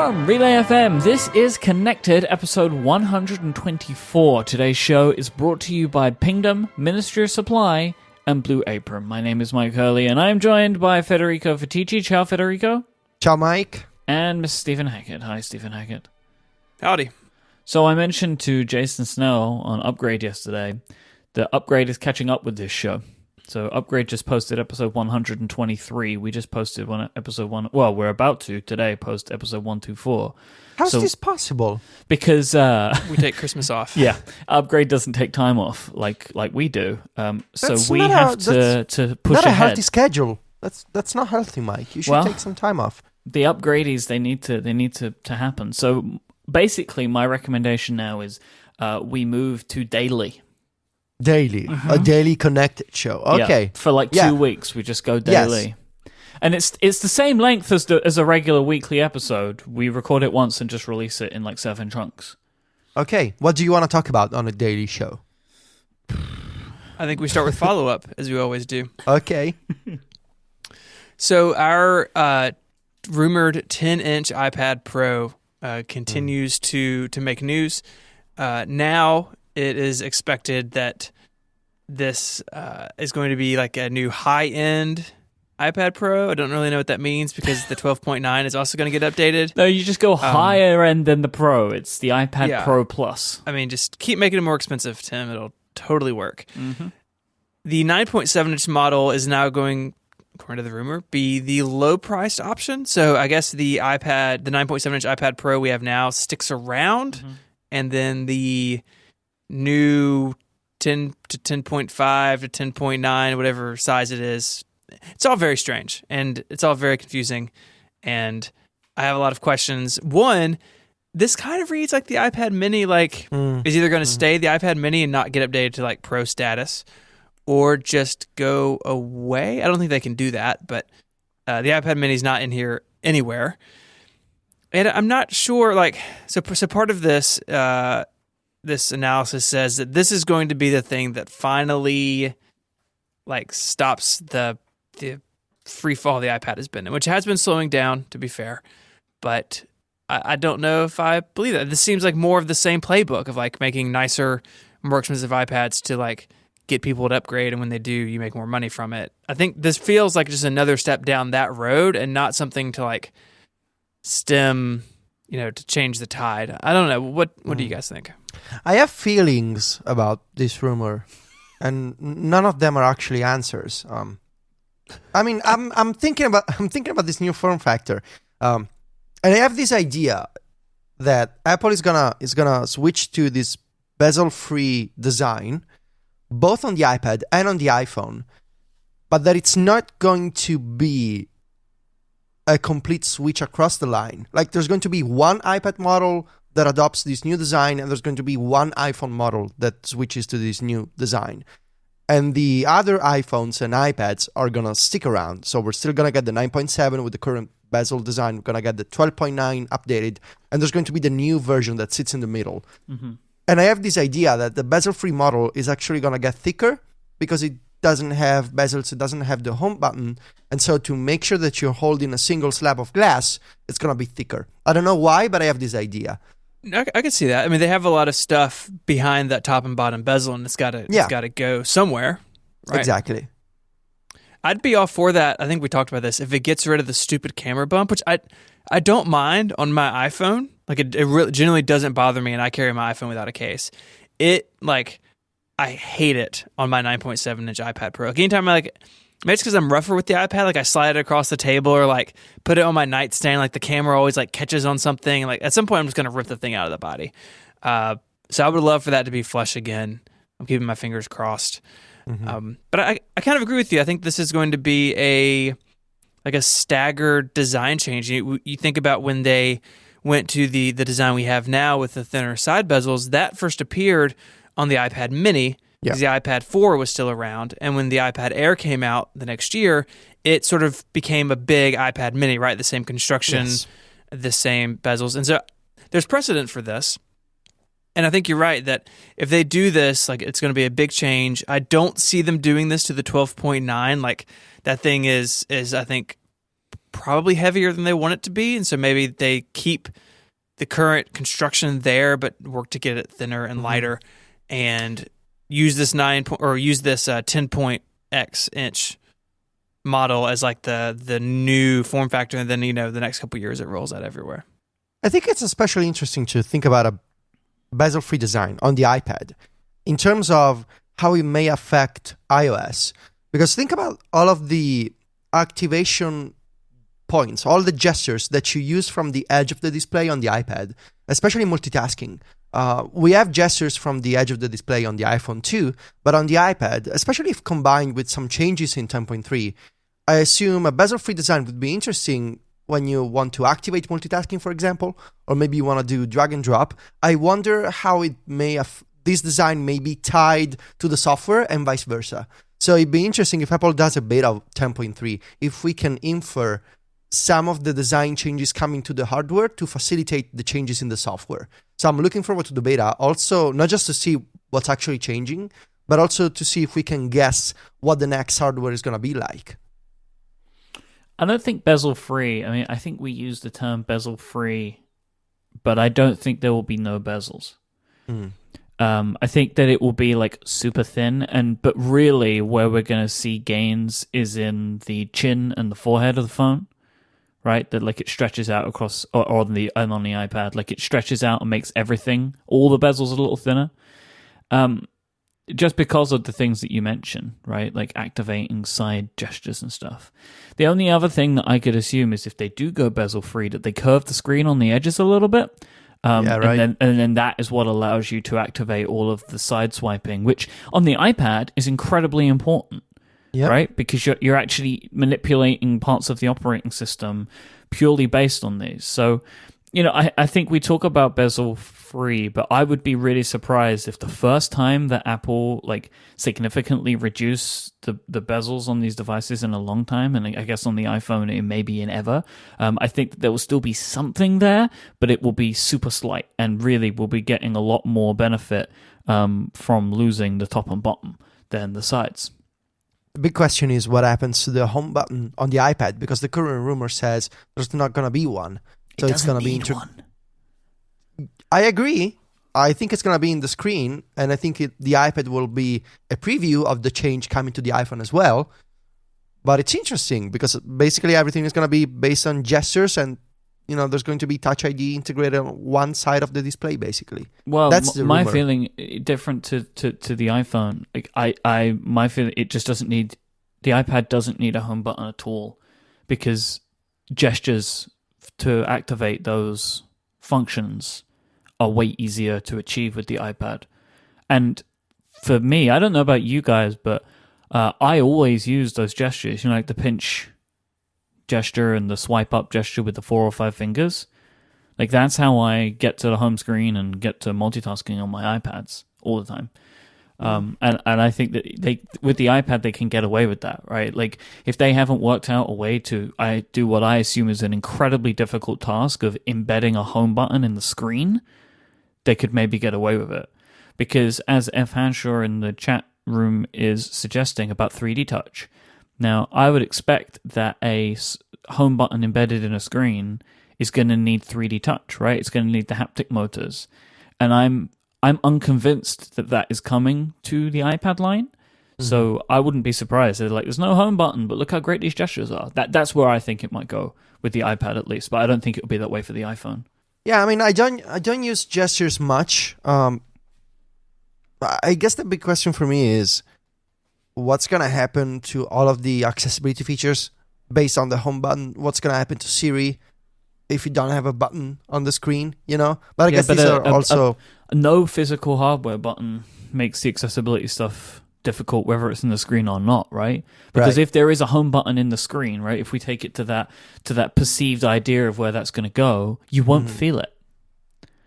From Relay FM, this is Connected, episode 124. Today's show is brought to you by Pingdom, Ministry of Supply, and Blue Apron. My name is Mike Hurley, and I am joined by Federico Fatici. Ciao, Federico. Ciao, Mike. And Mr. Stephen Hackett. Hi, Stephen Hackett. Howdy. So I mentioned to Jason Snell on Upgrade yesterday that Upgrade is catching up with this show. So Upgrade just posted episode 123. We just posted episode 1. Well, we're about to today post episode 124. How's this possible? Because we take Christmas off. Yeah, Upgrade doesn't take time off like we do. So That's we not have a- to push Not a ahead. healthy schedule. That's not healthy, Mike. You should take some time off. The upgradies they need to happen. So basically, my recommendation now is we move to daily. Daily, a daily connected show. Okay, Yeah, for like 2 weeks, we just go daily. Yes. And it's the same length as a regular weekly episode. We record it once and just release it in like 7 chunks. Okay, what do you want to talk about on a daily show? I think we start with follow-up, as we always do. Okay. So our rumored 10-inch iPad Pro continues to make news. Now it is expected that this is going to be like a new high-end iPad Pro. I don't really know what that means because the 12.9 is also going to get updated. No, you just go higher end than the Pro. It's the iPad Pro Plus. I mean, just keep making it more expensive, Tim. It'll totally work. Mm-hmm. The 9.7-inch model is now going, according to the rumor, be the low-priced option. So I guess the 9.7-inch iPad Pro we have now sticks around, and then the new 10 to 10.5 to 10.9, whatever size it is, it's all very strange, and it's all very confusing, and I have a lot of questions. One, this kind of reads like the iPad mini, is either going to stay the iPad mini and not get updated to like Pro status, or just go away. I don't think they can do that, but the iPad mini is not in here anywhere. And I'm not sure, so part of this, this analysis says that this is going to be the thing that finally, stops the free fall the iPad has been in, which has been slowing down, to be fair. But I don't know if I believe that. This seems like more of the same playbook of making nicer, more expensive iPads to get people to upgrade, and when they do, you make more money from it. I think this feels like just another step down that road and not something to stem, to change the tide. I don't know. What do you guys think? I have feelings about this rumor, and none of them are actually answers. I mean, I'm thinking about this new form factor, and I have this idea that Apple is gonna switch to this bezel-free design, both on the iPad and on the iPhone, but that it's not going to be a complete switch across the line. There's going to be one iPad model that adopts this new design, and there's going to be one iPhone model that switches to this new design. And the other iPhones and iPads are going to stick around. So we're still going to get the 9.7 with the current bezel design. We're going to get the 12.9 updated, and there's going to be the new version that sits in the middle. Mm-hmm. And I have this idea that the bezel-free model is actually going to get thicker because it doesn't have bezels, it doesn't have the home button. And so to make sure that you're holding a single slab of glass, it's going to be thicker. I don't know why, but I have this idea. I can see that. I mean, they have a lot of stuff behind that top and bottom bezel, and it's got to go somewhere. Right? Exactly. I'd be all for that. I think we talked about this. If it gets rid of the stupid camera bump, which I don't mind on my iPhone. It really genuinely doesn't bother me, and I carry my iPhone without a case. I hate it on my 9.7-inch iPad Pro. Anytime maybe it's because I'm rougher with the iPad. I slide it across the table or put it on my nightstand. The camera always catches on something. And at some point, I'm just gonna rip the thing out of the body. So I would love for that to be flush again. I'm keeping my fingers crossed. Mm-hmm. But I kind of agree with you. I think this is going to be a staggered design change. You think about when they went to the design we have now with the thinner side bezels. That first appeared on the iPad Mini, because the iPad 4 was still around. And when the iPad Air came out the next year, it sort of became a big iPad Mini, right? The same construction, the same bezels. And so there's precedent for this. And I think you're right that if they do this, it's going to be a big change. I don't see them doing this to the 12.9. That thing is I think, probably heavier than they want it to be, and so maybe they keep the current construction there, but work to get it thinner and lighter, and use this 10-point-X inch model as like the new form factor, and then the next couple of years it rolls out everywhere. I think it's especially interesting to think about a bezel-free design on the iPad in terms of how it may affect iOS. Because think about all of the activation points, all the gestures that you use from the edge of the display on the iPad, especially multitasking. We have gestures from the edge of the display on the iPhone too, but on the iPad, especially if combined with some changes in 10.3, I assume a bezel-free design would be interesting when you want to activate multitasking, for example, or maybe you want to do drag and drop. I wonder how it may this design may be tied to the software and vice versa. So it'd be interesting if Apple does a beta of 10.3, if we can infer some of the design changes coming to the hardware to facilitate the changes in the software. So I'm looking forward to the beta, also not just to see what's actually changing, but also to see if we can guess what the next hardware is going to be like. I don't think bezel-free, I mean, I think we use the term bezel-free, but I don't think there will be no bezels. I think that it will be like super thin, but really where we're going to see gains is in the chin and the forehead of the phone, right? That like it stretches out across, or on the iPad, like it stretches out and makes everything, all the bezels a little thinner. Just because of the things that you mentioned, right? Like activating side gestures and stuff. The only other thing that I could assume is if they do go bezel-free, that they curve the screen on the edges a little bit. Right. And then that is what allows you to activate all of the side swiping, which on the iPad is incredibly important, right? Because you're actually manipulating parts of the operating system purely based on these. So, I think we talk about bezel-free, but I would be really surprised if the first time that Apple like significantly reduced the bezels on these devices in a long time, and I guess on the iPhone it may be in ever, I think that there will still be something there, but it will be super slight, and really we'll be getting a lot more benefit from losing the top and bottom than the sides. The big question is what happens to the home button on the iPad, because the current rumor says there's not going to be one. So it's going to be one. I agree. I think it's going to be in the screen, and I think the iPad will be a preview of the change coming to the iPhone as well. But it's interesting because basically everything is going to be based on gestures, and there's going to be Touch ID integrated on one side of the display, basically. Well, that's the my rumor. feeling different to the iPhone. Like my feeling, it just doesn't need, the iPad doesn't need a home button at all, because gestures to activate those functions are way easier to achieve with the iPad. And for me, I don't know about you guys, but I always use those gestures, like the pinch gesture and the swipe up gesture with the 4 or 5 fingers. Like that's how I get to the home screen and get to multitasking on my iPads all the time. And I think that with the iPad they can get away with that, right? Like if they haven't worked out a way to do what I assume is an incredibly difficult task of embedding a home button in the screen, they could maybe get away with it. Because as F. Hanshaw in the chat room is suggesting about 3D touch, now I would expect that a home button embedded in a screen is going to need 3D touch, right? It's going to need the haptic motors, and I'm unconvinced that is coming to the iPad line. Mm-hmm. So I wouldn't be surprised. They're like, there's no home button, but look how great these gestures are. That's where I think it might go with the iPad at least, but I don't think it will be that way for the iPhone. Yeah, I mean, I don't use gestures much. I guess the big question for me is what's going to happen to all of the accessibility features based on the home button? What's going to happen to Siri if you don't have a button on the screen, But I guess these are also... No physical hardware button makes the accessibility stuff difficult, whether it's in the screen or not, right? Because if there is a home button in the screen, right, if we take it to that perceived idea of where that's going to go, you won't feel it.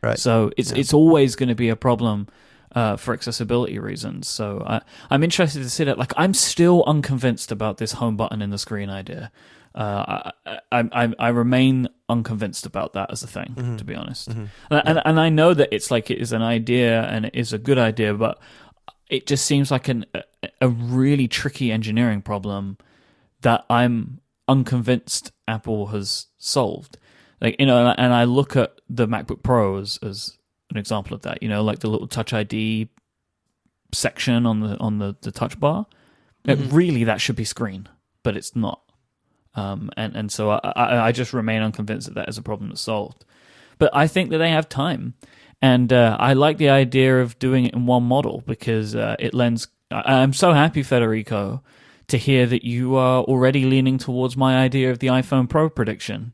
Right. So it's always going to be a problem for accessibility reasons. So I'm interested to see that. Like, I'm still unconvinced about this home button in the screen idea. I remain unconvinced about that as a thing, to be honest. And I know that it's like it is an idea and it is a good idea, but it just seems like a really tricky engineering problem that I'm unconvinced Apple has solved. Like, you know, and I look at the MacBook Pro as an example of that. You know, like the little Touch ID section on the touch bar. Really, that should be screen, but it's not. And so I just remain unconvinced that is a problem that's solved. But I think that they have time, and I like the idea of doing it in one model because it lends. I'm so happy, Federico, to hear that you are already leaning towards my idea of the iPhone Pro prediction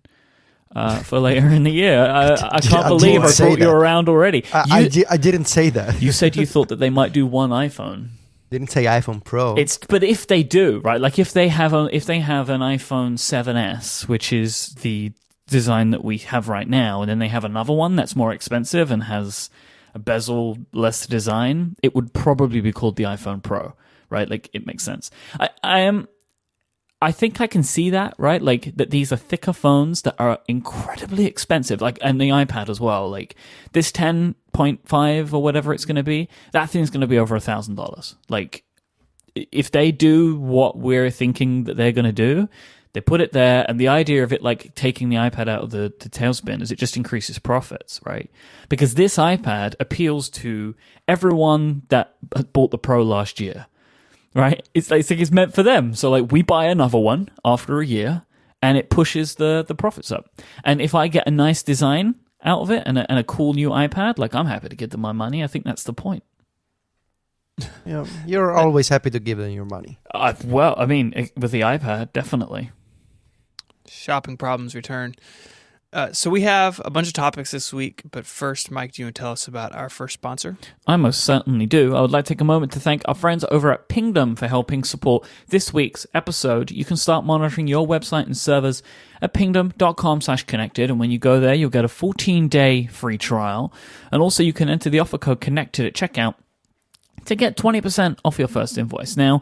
for later in the year. I can't believe I brought you around already. I didn't say that. You said you thought that they might do one iPhone. Didn't say iPhone Pro. But if they do, right? Like if they have an iPhone 7S, which is the design that we have right now, and then they have another one that's more expensive and has a bezel less design, it would probably be called the iPhone Pro, right? Like it makes sense. I think I can see that, right? Like that these are thicker phones that are incredibly expensive, like, and the iPad as well. Like this 10.5 or whatever it's going to be, that thing's going to be over $1,000. Like if they do what we're thinking that they're going to do, they put it there, and the idea of it like taking the iPad out of the tailspin is it just increases profits, right? Because this iPad appeals to everyone that bought the Pro last year. Right, it's like it's meant for them. So like we buy another one after a year, and it pushes the profits up. And if I get a nice design out of it and a cool new iPad, like I'm happy to give them my money. I think that's the point. Yeah, you're always happy to give them your money. Well, I mean, with the iPad, definitely. Shopping problems return. So we have a bunch of topics this week, but first, Mike, do you want to tell us about our first sponsor? I most certainly do. I would like to take a moment to thank our friends over at Pingdom for helping support this week's episode. You can start monitoring your website and servers at pingdom.com/connected, and when you go there, you'll get a 14-day free trial. And also, you can enter the offer code CONNECTED at checkout to get 20% off your first invoice. Now,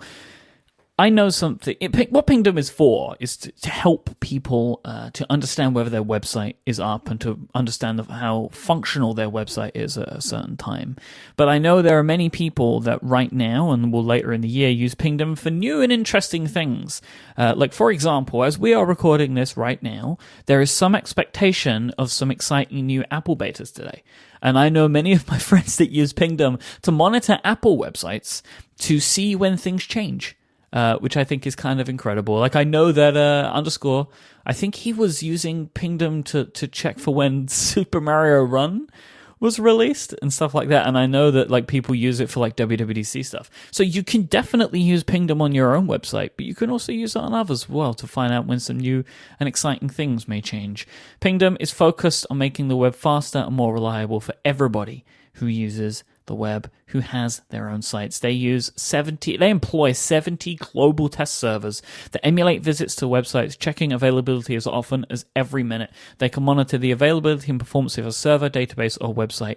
I know something. What Pingdom is for is to help people to understand whether their website is up and to understand how functional their website is at a certain time. But I know there are many people that right now and will later in the year use Pingdom for new and interesting things. Like, for example, as we are recording this right now, there is some expectation of some exciting new Apple betas today. And I know many of my friends that use Pingdom to monitor Apple websites to see when things change. Which I think is kind of incredible. Like I know that Underscore, I think he was using Pingdom to check for when Super Mario Run was released and stuff like that. And I know that like people use it for like WWDC stuff. So you can definitely use Pingdom on your own website, but you can also use it on others as well to find out when some new and exciting things may change. Pingdom is focused on making the web faster and more reliable for everybody who uses the web, who has their own sites. They employ 70 global test servers that emulate visits to websites, checking availability as often as every minute. They can monitor the availability and performance of a server, database, or website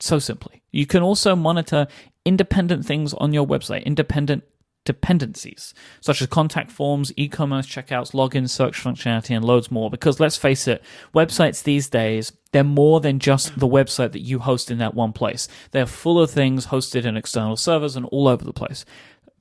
so simply. You can also monitor independent things on your website, independent dependencies, such as contact forms, e-commerce checkouts, logins, search functionality, and loads more. Because let's face it, websites these days, they're more than just the website that you host in that one place. They're full of things hosted in external servers and all over the place.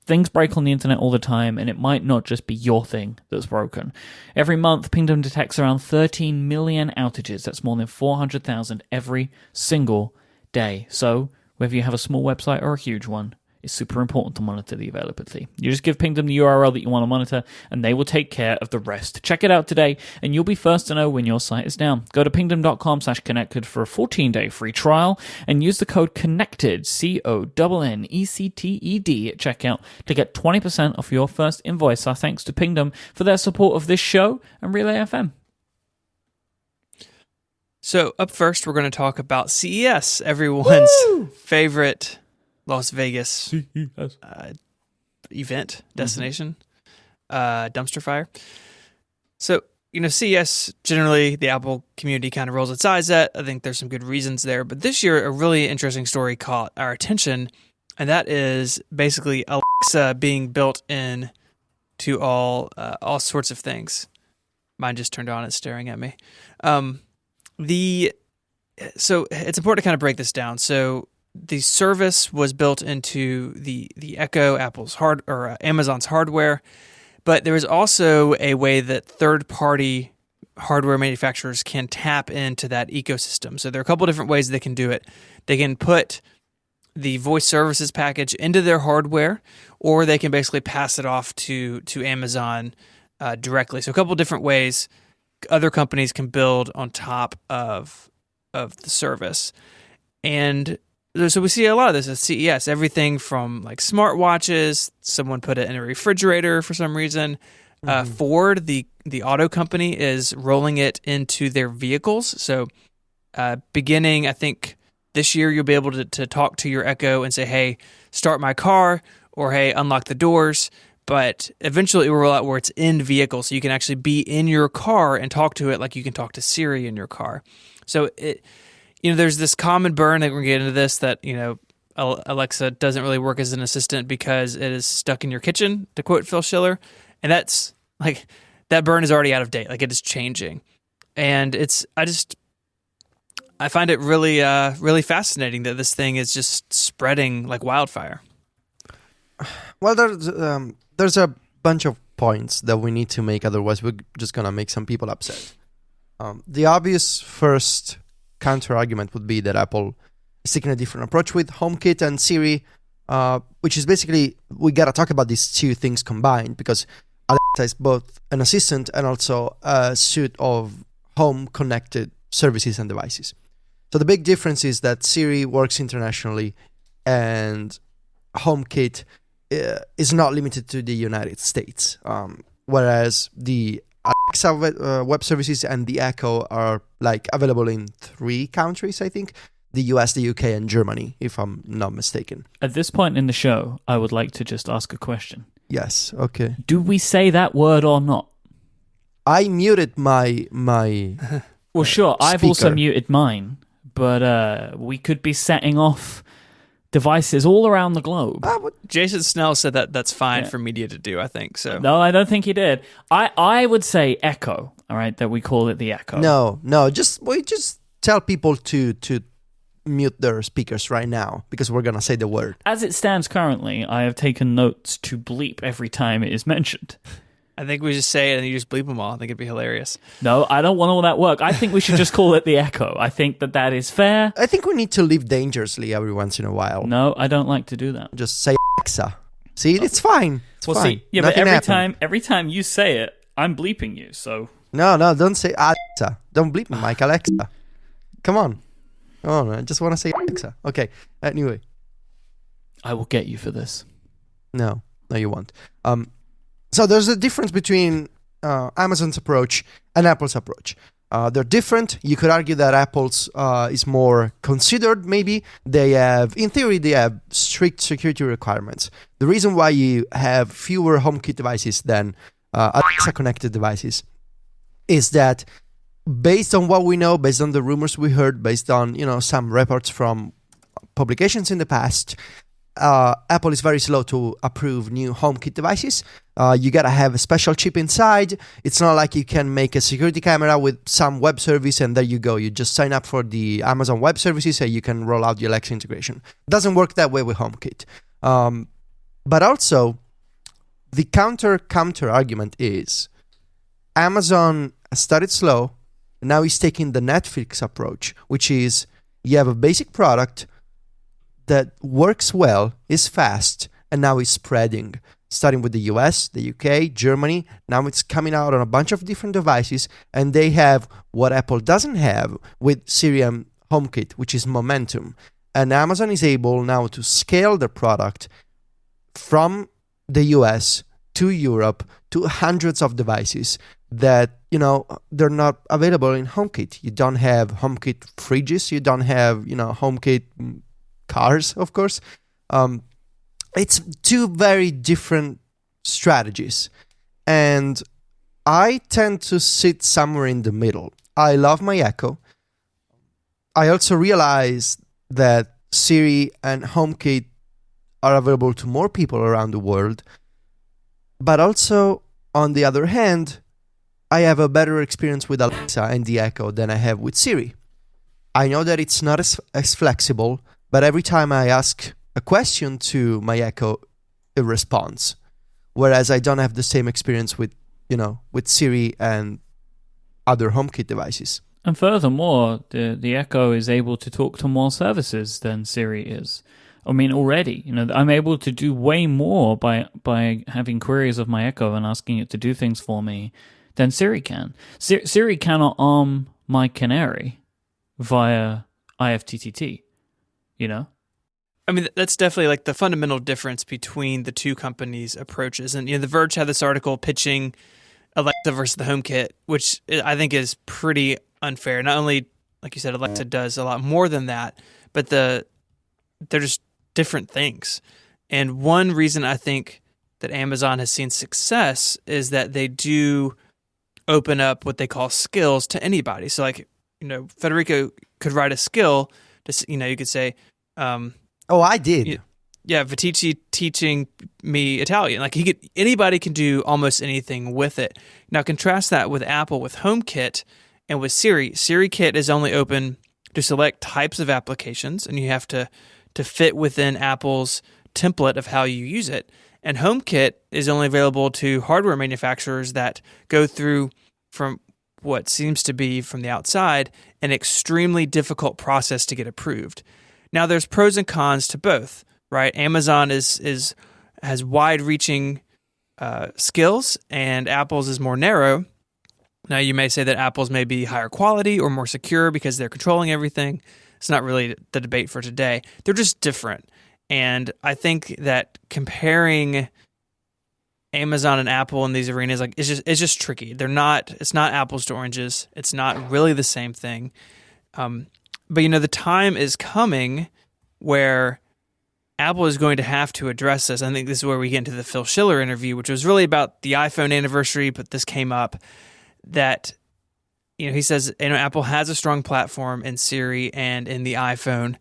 Things break on the internet all the time, and it might not just be your thing that's broken. Every month, Pingdom detects around 13 million outages. That's more than 400,000 every single day. So, whether you have a small website or a huge one, it's super important to monitor the availability. You just give Pingdom the URL that you want to monitor, and they will take care of the rest. Check it out today, and you'll be first to know when your site is down. Go to pingdom.com/connected for a 14-day free trial, and use the code CONNECTED, CONNECTED, at checkout to get 20% off your first invoice. Our thanks to Pingdom for their support of this show and Relay FM. So up first, we're going to talk about CES, everyone's favorite Las Vegas event destination, dumpster fire. So, CES, generally the Apple community kind of rolls its eyes at. I think there's some good reasons there. But this year, a really interesting story caught our attention, and that is basically Alexa being built in to all sorts of things. Mine just turned on. It's staring at me. So it's important to kind of break this down. So the service was built into the Echo, Amazon's hardware, But there is also a way that third-party hardware manufacturers can tap into that ecosystem. So there are a couple different ways they can do it. They can put the voice services package into their hardware, or they can basically pass it off to Amazon directly. So a couple different ways other companies can build on top of the service. And so we see a lot of this at CES, everything from like smartwatches, someone put it in a refrigerator for some reason. Ford, the auto company, is rolling it into their vehicles. So beginning, I think, this year, you'll be able to talk to your Echo and say, hey, start my car, or hey, unlock the doors. But eventually it will roll out where it's in vehicle, so you can actually be in your car and talk to it like you can talk to Siri in your car. So there's this common burn, that we're going to get into this, that, Alexa doesn't really work as an assistant because it is stuck in your kitchen, to quote Phil Schiller. And that's like, that burn is already out of date. Like, it is changing. And I find it really, really fascinating that this thing is just spreading like wildfire. Well, there's a bunch of points that we need to make, otherwise we're just gonna make some people upset. The obvious first counter argument would be that Apple is taking a different approach with HomeKit and Siri, which is basically, we gotta talk about these two things combined, because Alexa is both an assistant and also a suite of home connected services and devices. So the big difference is that Siri works internationally, and HomeKit is not limited to the United States, whereas the Alexa web services and the Echo are like available in 3 countries, I think: the US, the UK, and Germany, if I'm not mistaken. At this point in the show, I would like to just ask a question. Yes, okay. Do we say that word or not? I muted my Well, sure, I've also speaker. muted mine, but we could be setting off devices all around the globe. Jason Snell said that that's fine for media to do, I think. So No, I don't think he did. I would say Echo, all right, that we call it the Echo. No, we just tell people to mute their speakers right now, because we're gonna say the word. As it stands currently, I have taken notes to bleep every time it is mentioned. I think we just say it and you just bleep them all. I think it'd be hilarious. No, I don't want all that work. I think we should just call it the Echo. I think that is fair. I think we need to live dangerously every once in a while. No, I don't like to do that. Just say Alexa. See, it's fine. It's fine. See, yeah, Nothing but happened. every time you say it, I'm bleeping you. So No, don't say Alexa. Don't bleep me, Mike. Alexa. Come on. Oh, I just want to say Alexa. Okay. Anyway. I will get you for this. No, you won't. So there's a difference between Amazon's approach and Apple's approach. They're different. You could argue that Apple's is more considered, maybe. In theory, they have strict security requirements. The reason why you have fewer HomeKit devices than Alexa-connected devices is that, based on what we know, based on the rumors we heard, based on some reports from publications in the past, Apple is very slow to approve new HomeKit devices. You gotta have a special chip inside. It's not like you can make a security camera with some web service and there you go. You just sign up for the Amazon Web Services and you can roll out the Alexa integration. It doesn't work that way with HomeKit. But also, the counter argument is Amazon started slow. Now he's taking the Netflix approach, which is you have a basic product that works well, is fast, and now is spreading. Starting with the US, the UK, Germany. Now it's coming out on a bunch of different devices, and they have what Apple doesn't have with Siri and HomeKit, which is momentum. And Amazon is able now to scale their product from the US to Europe to hundreds of devices that, they're not available in HomeKit. You don't have HomeKit fridges. You don't have, HomeKit cars, of course. It's 2 very different strategies. And I tend to sit somewhere in the middle. I love my Echo. I also realize that Siri and HomeKit are available to more people around the world. But also, on the other hand, I have a better experience with Alexa and the Echo than I have with Siri. I know that it's not as flexible, but every time I ask a question to my Echo, it responds. whereas I don't have the same experience with Siri and other HomeKit devices. And furthermore, the Echo is able to talk to more services than Siri is. I mean, already, I'm able to do way more by having queries of my Echo and asking it to do things for me than Siri can. Siri cannot arm my Canary via IFTTT, I mean, that's definitely like the fundamental difference between the two companies' approaches. And, The Verge had this article pitching Alexa versus the HomeKit, which I think is pretty unfair. Not only, like you said, Alexa does a lot more than that, but they're just different things. And one reason I think that Amazon has seen success is that they do open up what they call skills to anybody. So like, Federico could write a skill to, you could say, oh, I did. Yeah, Vitici teaching me Italian. Like anybody can do almost anything with it. Now contrast that with Apple with HomeKit and with Siri. SiriKit is only open to select types of applications, and you have to fit within Apple's template of how you use it. And HomeKit is only available to hardware manufacturers that go through, from what seems to be from the outside, an extremely difficult process to get approved. Now, there's pros and cons to both, right? Amazon has wide-reaching skills, and Apple's is more narrow. Now, you may say that Apple's may be higher quality or more secure because they're controlling everything. It's not really the debate for today. They're just different. And I think that comparing Amazon and Apple in these arenas, like it's just tricky. It's not apples to oranges. It's not really the same thing. But the time is coming where Apple is going to have to address this. I think this is where we get into the Phil Schiller interview, which was really about the iPhone anniversary, but this came up that he says Apple has a strong platform in Siri and in the iPhone,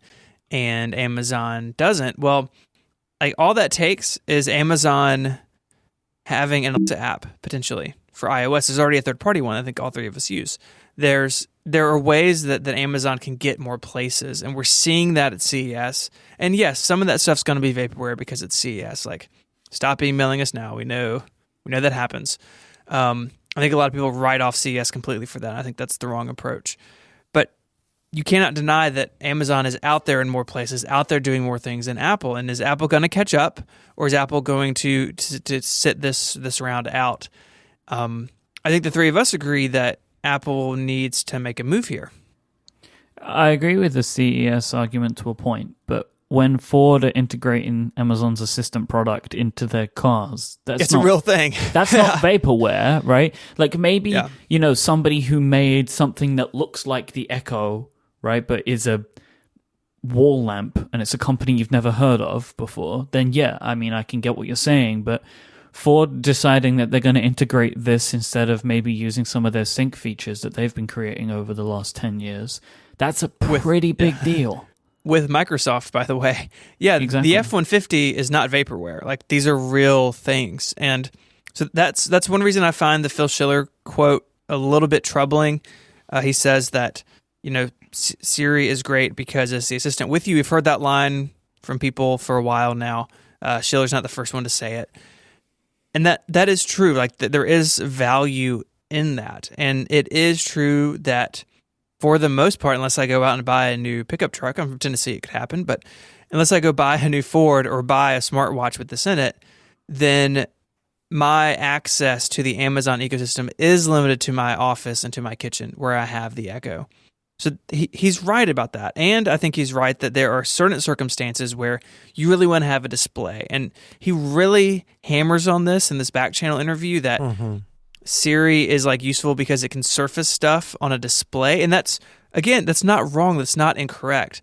and Amazon doesn't. Well, like all that takes is Amazon having an Alexa app potentially for iOS. There's already a third-party one I think all three of us use. There are ways that Amazon can get more places, and we're seeing that at CES. And yes, some of that stuff's going to be vaporware because it's CES. Like, stop emailing us now. We know that happens. I think a lot of people write off CES completely for that. I think that's the wrong approach. But you cannot deny that Amazon is out there in more places, out there doing more things than Apple. And is Apple going to catch up, or is Apple going to sit this round out? I think the three of us agree that Apple needs to make a move here. I agree with the CES argument to a point, but when Ford are integrating Amazon's Assistant product into their cars, it's a real thing. That's not vaporware, right? Like maybe, somebody who made something that looks like the Echo, right, but is a wall lamp, and it's a company you've never heard of before, then yeah, I mean, I can get what you're saying, but Ford deciding that they're going to integrate this instead of maybe using some of their sync features that they've been creating over the last 10 years, that's a pretty big deal. With Microsoft, by the way. Yeah, exactly. The F-150 is not vaporware. Like, these are real things. And so that's one reason I find the Phil Schiller quote a little bit troubling. He says that, Siri is great because it's the assistant with you. We've heard that line from people for a while now. Schiller's not the first one to say it. And that is true. Like, there is value in that. And it is true that for the most part, unless I go out and buy a new pickup truck, I'm from Tennessee, it could happen, but unless I go buy a new Ford or buy a smartwatch with this in it, then my access to the Amazon ecosystem is limited to my office and to my kitchen where I have the Echo. So he's right about that. And I think he's right that there are certain circumstances where you really want to have a display. And he really hammers on this in this back channel interview that Siri is like useful because it can surface stuff on a display. And that's not wrong. That's not incorrect.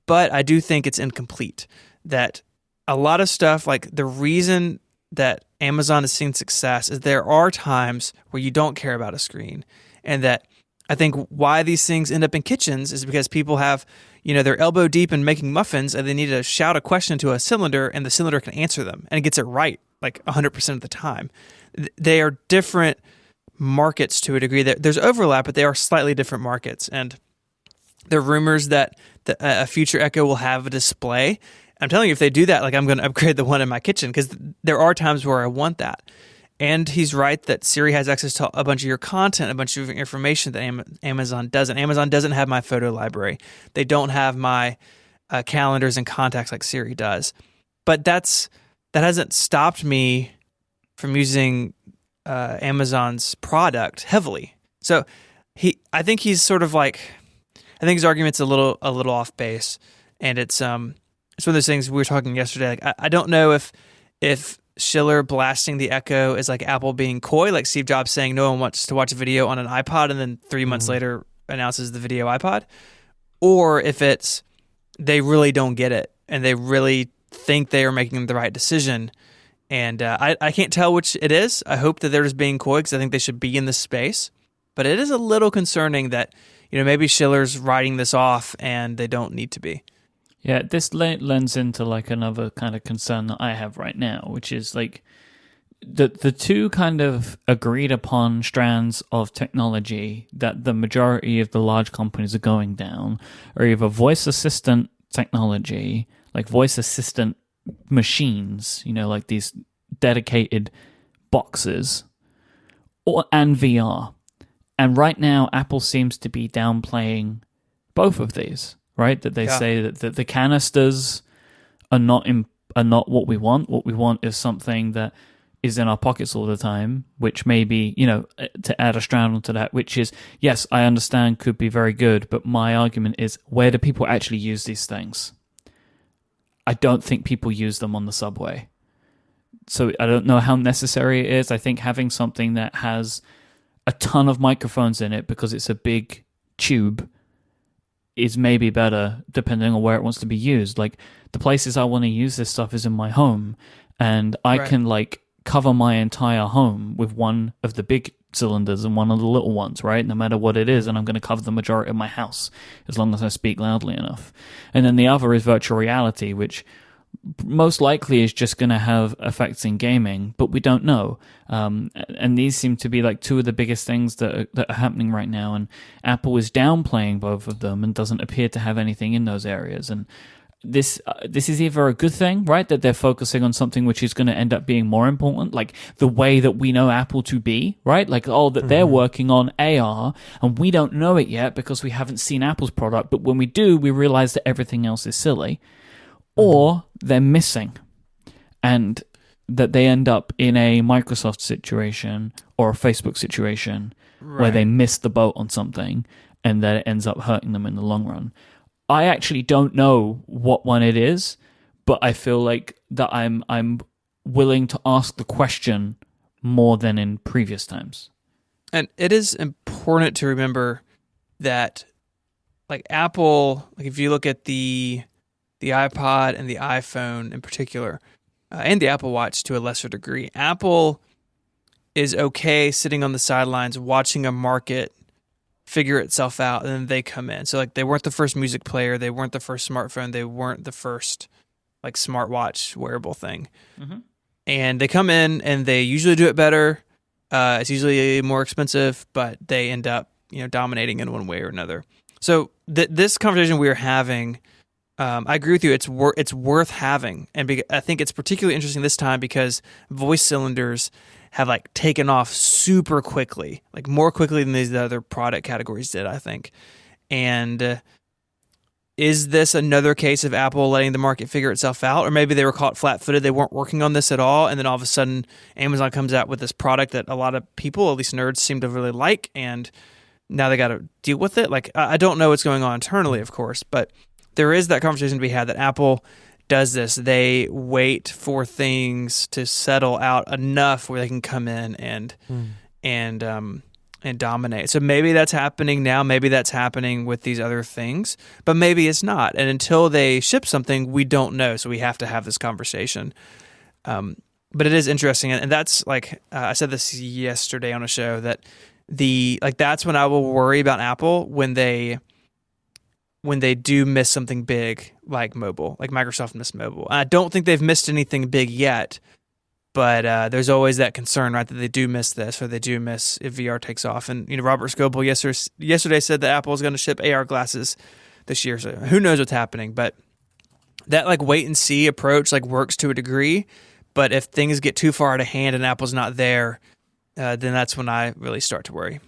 But I do think it's incomplete. That a lot of stuff, like the reason that Amazon has seen success is there are times where you don't care about a screen. And that I think why these things end up in kitchens is because people have, they're elbow deep in making muffins and they need to shout a question to a cylinder and the cylinder can answer them and it gets it right like 100% of the time. They are different markets to a degree. There's overlap, but they are slightly different markets. And there are rumors that a future Echo will have a display. I'm telling you, if they do that, like I'm going to upgrade the one in my kitchen because there are times where I want that. And he's right that Siri has access to a bunch of your content, a bunch of information that Amazon doesn't. Amazon doesn't have my photo library. They don't have my calendars and contacts like Siri does. But that hasn't stopped me from using Amazon's product heavily. So I think he's sort of like, I think his argument's a little off base, and it's one of those things we were talking yesterday. Like I don't know if Schiller blasting the Echo is like Apple being coy, like Steve Jobs saying no one wants to watch a video on an iPod, and then 3 months later announces the video iPod, or if it's they really don't get it and they really think they are making the right decision. And I can't tell which it is. I hope that they're just being coy because I think they should be in this space. But it is a little concerning that, maybe Schiller's writing this off and they don't need to be. Yeah, this lends into like another kind of concern that I have right now, which is like the two kind of agreed upon strands of technology that the majority of the large companies are going down are either voice assistant technology, like voice assistant machines, like these dedicated boxes, and VR. And right now, Apple seems to be downplaying both of these, right? That they say that the canisters are not what we want. What we want is something that is in our pockets all the time, which maybe, to add a strand onto that, which is, yes, I understand could be very good, but my argument is, where do people actually use these things? I don't think people use them on the subway. So I don't know how necessary it is. I think having something that has a ton of microphones in it because it's a big tube is maybe better depending on where it wants to be used. Like the places I want to use this stuff is in my home, and I can like cover my entire home with one of the big cylinders and one of the little ones, right? No matter what it is, and I'm going to cover the majority of my house as long as I speak loudly enough. And then the other is virtual reality, which most likely is just going to have effects in gaming, but we don't know. And these seem to be like two of the biggest things that are happening right now, and Apple is downplaying both of them and doesn't appear to have anything in those areas. And this is either a good thing, right, that they're focusing on something which is going to end up being more important, like the way that we know Apple to be, right? Like, that they're working on AR, and we don't know it yet because we haven't seen Apple's product, but when we do, we realize that everything else is silly. Or they're missing, and that they end up in a Microsoft situation or a Facebook situation where they miss the boat on something, and that it ends up hurting them in the long run. I actually don't know what one it is, but I feel like that I'm willing to ask the question more than in previous times. And it is important to remember that, like Apple, like if you look at the iPod and the iPhone in particular, and the Apple Watch to a lesser degree, Apple is okay sitting on the sidelines watching a market figure itself out, and then they come in. So like they weren't the first music player, they weren't the first smartphone, they weren't the first like smartwatch wearable thing. Mm-hmm. And they come in and they usually do it better. It's usually more expensive, but they end up dominating in one way or another. So this conversation we are having, I agree with you. It's worth having, and I think it's particularly interesting this time because voice cylinders have like taken off super quickly, like more quickly than these other product categories did, I think. And is this another case of Apple letting the market figure itself out, or maybe they were caught flat-footed, they weren't working on this at all, and then all of a sudden Amazon comes out with this product that a lot of people, at least nerds, seem to really like, and now they got to deal with it. Like I don't know what's going on internally, of course, but there is that conversation to be had that Apple does this. They wait for things to settle out enough where they can come in and dominate. So maybe that's happening now. Maybe that's happening with these other things, but maybe it's not. And until they ship something, we don't know. So we have to have this conversation. But it is interesting, and that's like I said this yesterday on a show that that's when I will worry about Apple when they do miss something big like mobile, like Microsoft missed mobile. I don't think they've missed anything big yet, but there's always that concern, right, that they do miss this or they do miss if VR takes off. And Robert Scoble yesterday said that Apple is going to ship AR glasses this year, so who knows what's happening. But that like wait and see approach like works to a degree, but if things get too far out of hand and Apple's not there, then that's when I really start to worry.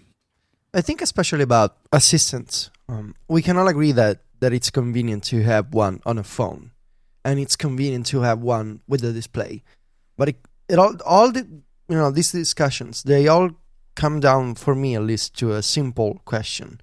I think especially about assistants, we can all agree that it's convenient to have one on a phone, and it's convenient to have one with a display. But all the these discussions, they all come down, for me at least, to a simple question: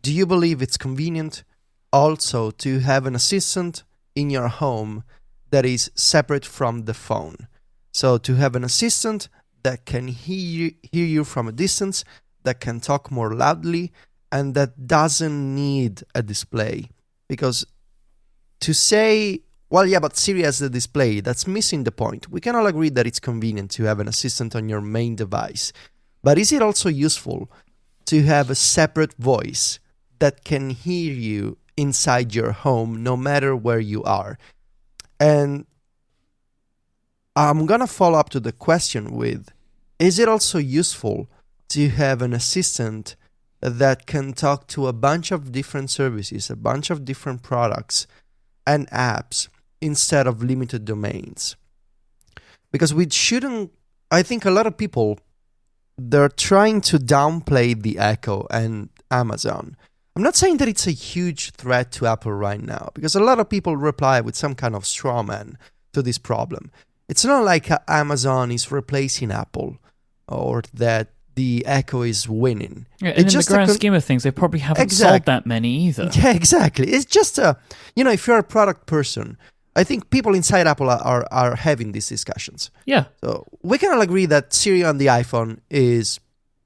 do you believe it's convenient also to have an assistant in your home that is separate from the phone? So to have an assistant that can hear you from a distance, that can talk more loudly, and that doesn't need a display. Because to say, well, yeah, but Siri has the display, that's missing the point. We can all agree that it's convenient to have an assistant on your main device. But is it also useful to have a separate voice that can hear you inside your home, no matter where you are? And I'm going to follow up to the question with, is it also useful to have an assistant that can talk to a bunch of different services, a bunch of different products and apps instead of limited domains? Because we shouldn't, I think a lot of people, they're trying to downplay the Echo and Amazon. I'm not saying that it's a huge threat to Apple right now, because a lot of people reply with some kind of straw man to this problem. It's not like Amazon is replacing Apple or that the Echo is winning. Yeah, and in the grand scheme of things, they probably haven't sold that many either. Yeah, exactly. It's just if you're a product person, I think people inside Apple are having these discussions. Yeah. So we can all agree that Siri on the iPhone is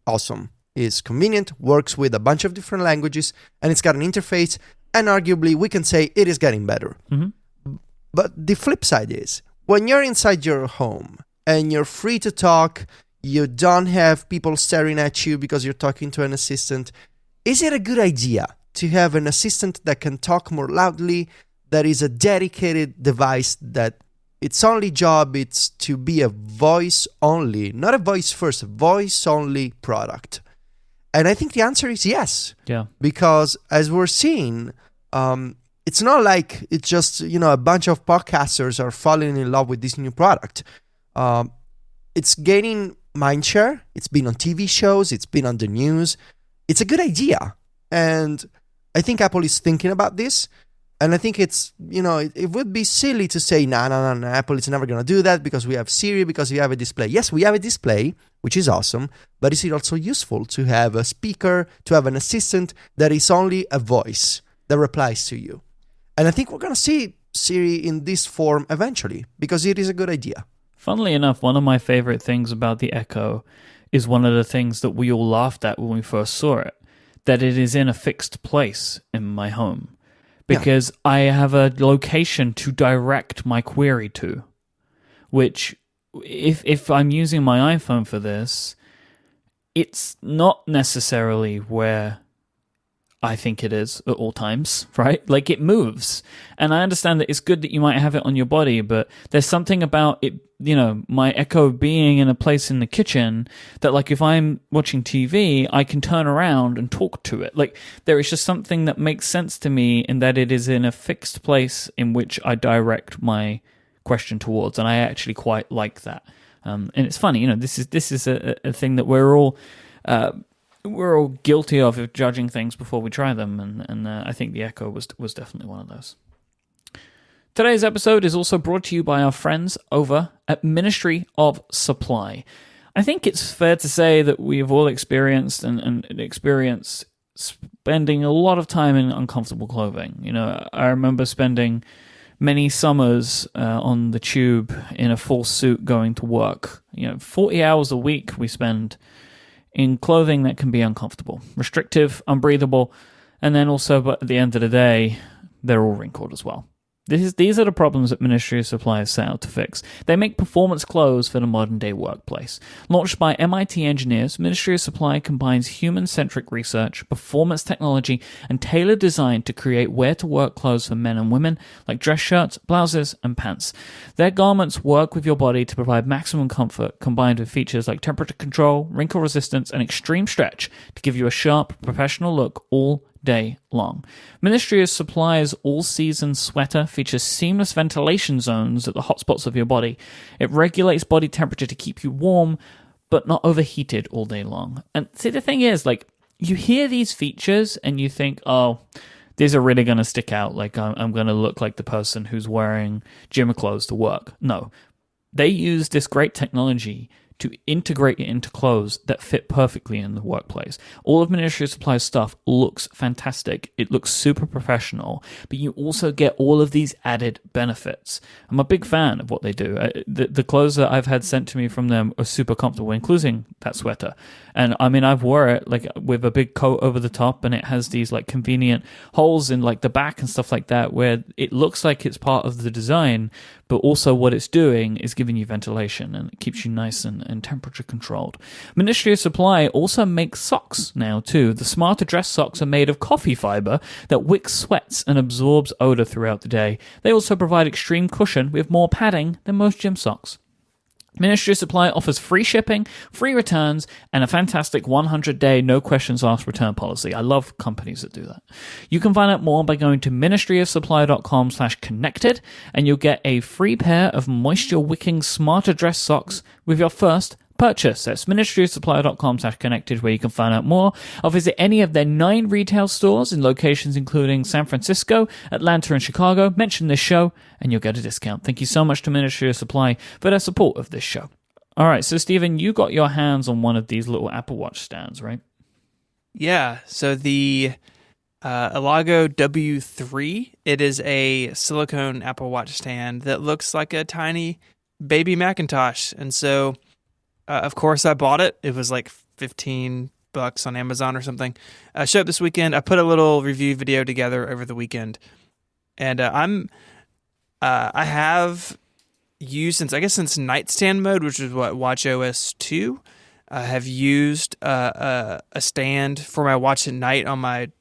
awesome, is convenient, works with a bunch of different languages, and it's got an interface, and arguably we can say it is getting better. Mm-hmm. But the flip side is, when you're inside your home and you're free to talk, you don't have people staring at you because you're talking to an assistant, is it a good idea to have an assistant that can talk more loudly, that is a dedicated device, that its only job is to be a voice only, not a voice first, a voice only product? And I think the answer is yes. Yeah. Because as we're seeing, it's not like it's just, a bunch of podcasters are falling in love with this new product. It's gaining mindshare. It's been on TV shows. It's been on the news. It's a good idea. And I think Apple is thinking about this. And I think it's, it would be silly to say, no, Apple is never going to do that because we have Siri, because we have a display. Yes, we have a display, which is awesome. But is it also useful to have a speaker, to have an assistant that is only a voice that replies to you? And I think we're going to see Siri in this form eventually, because it is a good idea. Funnily enough, one of my favorite things about the Echo is one of the things that we all laughed at when we first saw it, that it is in a fixed place in my home. Because I have a location to direct my query to, which if I'm using my iPhone for this, it's not necessarily where I think it is at all times, right? Like, it moves. And I understand that it's good that you might have it on your body, but there's something about it, my Echo being in a place in the kitchen that, like, if I'm watching TV, I can turn around and talk to it. Like, there is just something that makes sense to me in that it is in a fixed place in which I direct my question towards. And I actually quite like that. And it's funny, this is a thing that we're all guilty of judging things before we try them, and I think the Echo was definitely one of those. Today's episode is also brought to you by our friends over at Ministry of Supply. I think it's fair to say that we have all experienced and experience spending a lot of time in uncomfortable clothing. I remember spending many summers on the tube in a full suit going to work. 40 hours a week we spend in clothing that can be uncomfortable, restrictive, unbreathable, and then also, but at the end of the day, they're all wrinkled as well. These are the problems that Ministry of Supply is set out to fix. They make performance clothes for the modern-day workplace. Launched by MIT engineers, Ministry of Supply combines human-centric research, performance technology, and tailored design to create wear-to-work clothes for men and women, like dress shirts, blouses, and pants. Their garments work with your body to provide maximum comfort, combined with features like temperature control, wrinkle resistance, and extreme stretch to give you a sharp, professional look all day long. Ministry of Supply's all-season sweater features seamless ventilation zones at the hot spots of your body. It regulates body temperature to keep you warm, but not overheated all day long. And see, the thing is, like, you hear these features and you think, oh, these are really going to stick out. Like, I'm going to look like the person who's wearing gym clothes to work. No. They use this great technology to integrate it into clothes that fit perfectly in the workplace. All of Ministry of Supply's stuff looks fantastic. It looks super professional, but you also get all of these added benefits. I'm a big fan of what they do. The clothes that I've had sent to me from them are super comfortable, including that sweater. And I mean, I've wore it like with a big coat over the top, and it has these like convenient holes in like the back and stuff like that, where it looks like it's part of the design, but also what it's doing is giving you ventilation, and it keeps you nice and temperature controlled. Ministry of Supply also makes socks now too. The Smarter Dress socks are made of coffee fiber that wicks sweats and absorbs odor throughout the day. They also provide extreme cushion with more padding than most gym socks. Ministry of Supply offers free shipping, free returns, and a fantastic 100-day no-questions-asked return policy. I love companies that do that. You can find out more by going to ministryofsupply.com/connected, and you'll get a free pair of moisture-wicking Smarter Dress socks with your first purchase. That's ministryofsupply.com/connected, where you can find out more. Or visit any of their 9 retail stores in locations including San Francisco, Atlanta, and Chicago. Mention this show and you'll get a discount. Thank you so much to Ministry of Supply for their support of this show. All right, so Stephen, you got your hands on one of these little Apple Watch stands, right? Yeah, so the Elago W3, it is a silicone Apple Watch stand that looks like a tiny baby Macintosh. And so of course, I bought it. It was like $15 on Amazon or something. Showed up this weekend. I put a little review video together over the weekend, and I have used since nightstand mode, which is what WatchOS 2. I have used a stand for my watch at night on my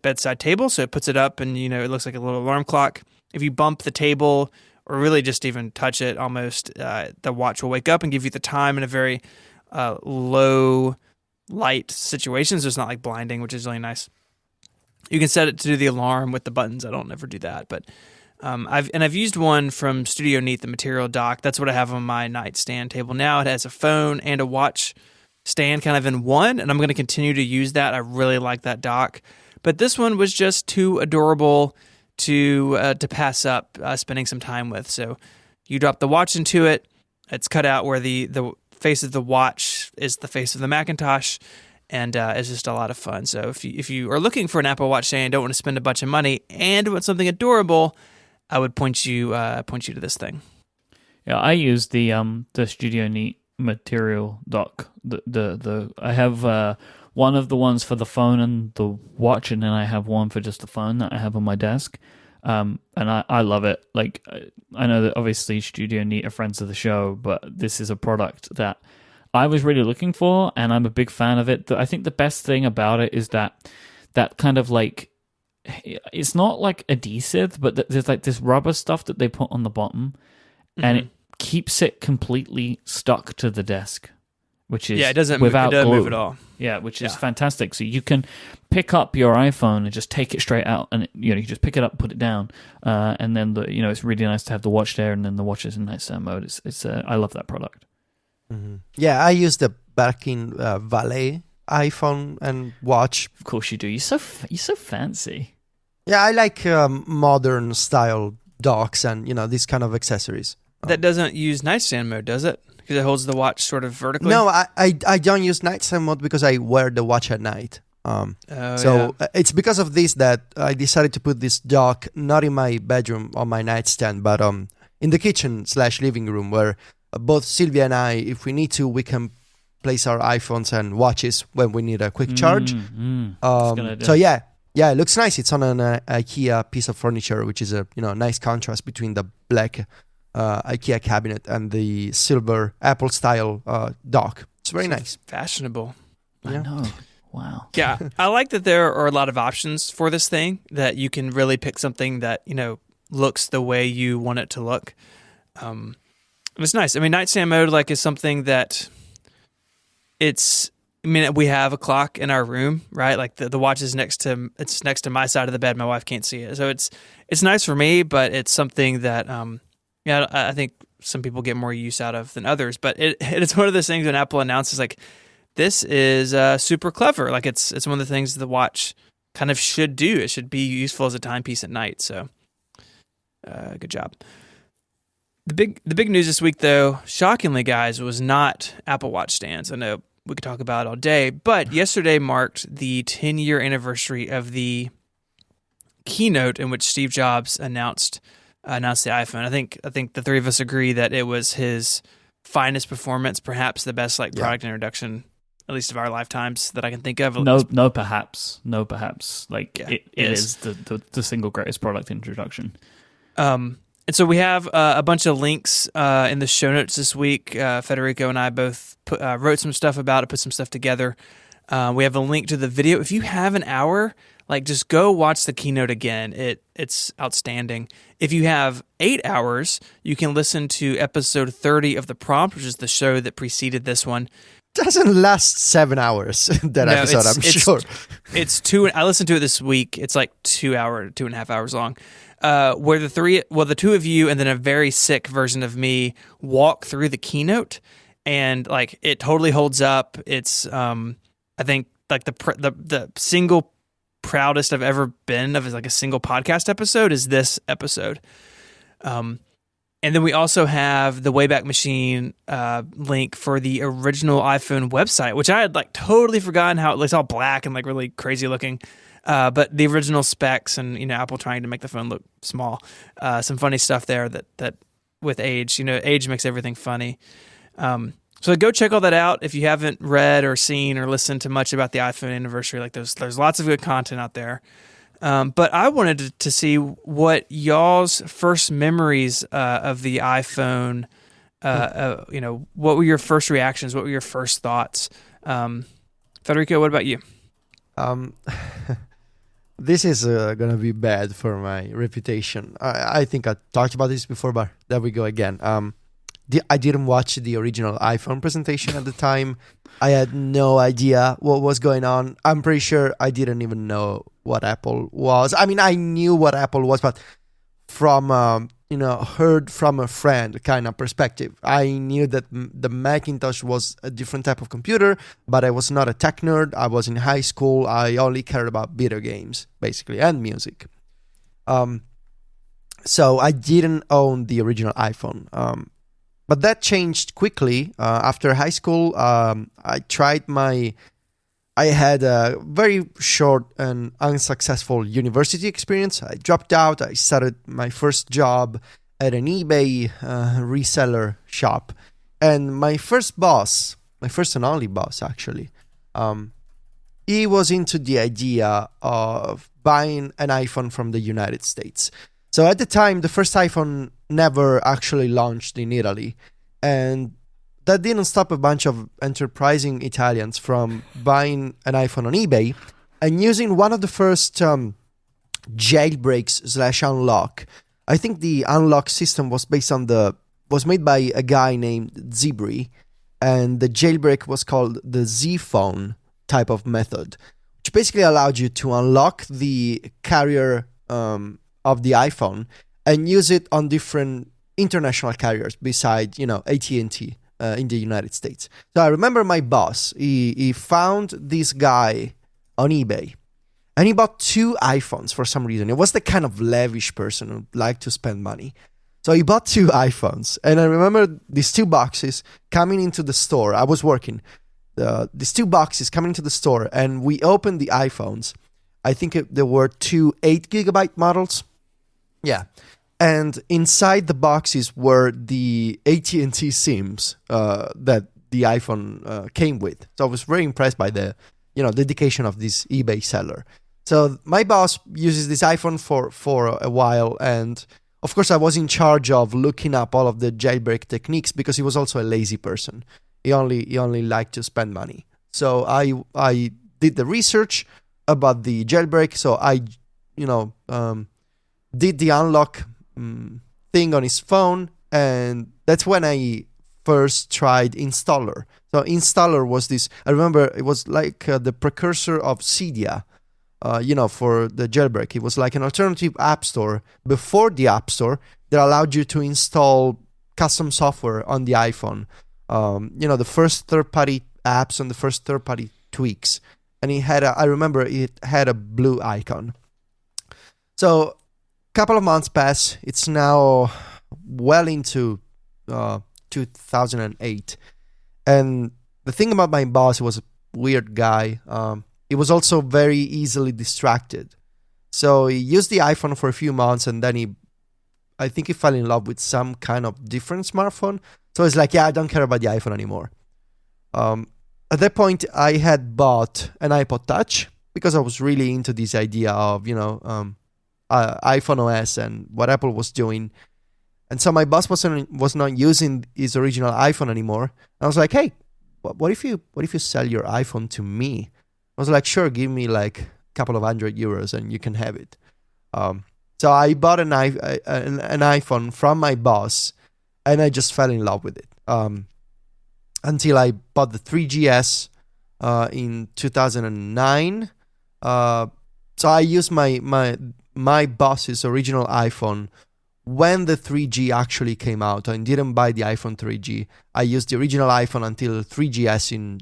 bedside table, so it puts it up, and it looks like a little alarm clock. If you bump the table, or really just even touch it, almost, the watch will wake up and give you the time in a very low light situation, so it's not like blinding, which is really nice. You can set it to do the alarm with the buttons. I don't ever do that, but I've used one from Studio Neat, the Material Dock. That's what I have on my nightstand table now. It has a phone and a watch stand kind of in one, and I'm going to continue to use that. I really like that dock, but this one was just too adorable to pass up spending some time with. So you drop the watch into it. It's cut out where the face of the watch is the face of the Macintosh, and it's just a lot of fun. So if you are looking for an Apple Watch stand and don't want to spend a bunch of money and want something adorable, I would point you to this thing. Yeah, I use the Studio Neat Material Dock. I have one of the ones for the phone and the watch, and then I have one for just the phone that I have on my desk. And I love it. Like, I know that obviously Studio Neat are friends of the show, but this is a product that I was really looking for, and I'm a big fan of it. I think the best thing about it is that kind of like, it's not like adhesive, but there's like this rubber stuff that they put on the bottom, and it keeps it completely stuck to the desk, which is it doesn't move at all. Yeah, which is fantastic. So you can pick up your iPhone and just take it straight out, and you just pick it up, put it down, and then it's really nice to have the watch there, and then the watch is in nightstand mode. It's I love that product. Mm-hmm. Yeah, I use the Birkin Valet iPhone and watch. Of course you do. You're so fancy. Yeah, I like modern style docks and these kind of accessories. That doesn't use nightstand mode, does it? Because it holds the watch sort of vertically? No, I don't use nightstand mode because I wear the watch at night. It's because of this that I decided to put this dock not in my bedroom on my nightstand, but in the kitchen/living room, where both Sylvia and I, if we need to, we can place our iPhones and watches when we need a quick charge. So yeah, it looks nice. It's on an IKEA piece of furniture, which is a nice contrast between the black IKEA cabinet and the silver Apple style dock. It's very nice. Fashionable. I know. Wow. Yeah. I like that there are a lot of options for this thing, that you can really pick something that, looks the way you want it to look. It's nice. I mean, nightstand mode is something that it's I mean, we have a clock in our room, right? Like the watch is next to my side of the bed. My wife can't see it, so it's nice for me, but it's something that I think some people get more use out of than others. But it's one of those things when Apple announces like this is super clever. Like it's one of the things the watch kind of should do. It should be useful as a timepiece at night. So good job. The big news this week, though, shockingly, guys, was not Apple Watch stands. I know we could talk about it all day, but yesterday marked the 10-year anniversary of the keynote in which Steve Jobs announced the iPhone. I think the three of us agree that it was his finest performance, perhaps the best product introduction, at least of our lifetimes, that I can think of. No, perhaps. Like Yeah, it is the single greatest product introduction. And so we have a bunch of links in the show notes this week. Federico and I both wrote some stuff about it, put some stuff together. We have a link to the video. If you have an hour, just go watch the keynote again. It's outstanding. If you have 8 hours, you can listen to episode 30 of The Prompt, which is the show that preceded this one. Doesn't last 7 hours, episode, I'm sure. It's two. I listened to it this week. It's like 2.5 hours long. Where the two of you and then a very sick version of me walk through the keynote, and it totally holds up. It's I think the single proudest I've ever been of a single podcast episode is this episode. And then we also have the Wayback Machine link for the original iPhone website, which I had totally forgotten how it looks all black and really crazy looking. But the original specs and Apple trying to make the phone look small, some funny stuff there that with age, age makes everything funny. So go check all that out if you haven't read or seen or listened to much about the iPhone anniversary. There's lots of good content out there. But I wanted to see what y'all's first memories of the iPhone. What were your first reactions? What were your first thoughts? Federico, what about you? This is going to be bad for my reputation. I think I talked about this before, but there we go again. I didn't watch the original iPhone presentation at the time. I had no idea what was going on. I'm pretty sure I didn't even know what Apple was. I mean, I knew what Apple was, but from heard from a friend kind of perspective. I knew that the Macintosh was a different type of computer, but I was not a tech nerd. I was in high school. I only cared about video games, basically, and music. So I didn't own the original iPhone. But that changed quickly. After high school, I had a very short and unsuccessful university experience. I dropped out. I started my first job at an eBay reseller shop. And my first and only boss, actually, he was into the idea of buying an iPhone from the United States. So at the time, the first iPhone never actually launched in Italy. And that didn't stop a bunch of enterprising Italians from buying an iPhone on eBay and using one of the first jailbreaks / unlock. I think the unlock system was made by a guy named Zibri, and the jailbreak was called the Z-Phone type of method, which basically allowed you to unlock the carrier of the iPhone and use it on different international carriers beside, AT&T in the United States. So I remember my boss, he found this guy on eBay and he bought 2 iPhones for some reason. It was the kind of lavish person who liked to spend money. So he bought 2 iPhones, and I remember these 2 boxes coming into the store. I was working. These 2 boxes coming into the store, and we opened the iPhones. I think there were 2 8GB models. Yeah. And inside the boxes were the AT&T SIMs that the iPhone came with. So I was very impressed by the dedication of this eBay seller. So my boss uses this iPhone for a while, and of course I was in charge of looking up all of the jailbreak techniques because he was also a lazy person. He only liked to spend money. So I did the research about the jailbreak. So I did the unlock thing on his phone, and that's when I first tried Installer. So Installer was this, I remember it was like the precursor of Cydia, for the jailbreak. It was like an alternative app store before the App Store that allowed you to install custom software on the iPhone. The first third-party apps and the first third-party tweaks. And I remember it had a blue icon. So a couple of months pass. It's now well into 2008. And the thing about my boss, he was a weird guy. He was also very easily distracted. So he used the iPhone for a few months, and then I think he fell in love with some kind of different smartphone. So he's like, I don't care about the iPhone anymore. At that point, I had bought an iPod Touch because I was really into this idea of, iPhone OS and what Apple was doing. And so my boss was not using his original iPhone anymore. And I was like, hey, what if you sell your iPhone to me? I was like, sure, give me like a couple of €100 and you can have it. So I bought an iPhone from my boss, and I just fell in love with it. Until I bought the 3GS in 2009. So I used my boss's original iPhone when the 3G actually came out. I didn't buy the iPhone 3G. I used the original iPhone until 3GS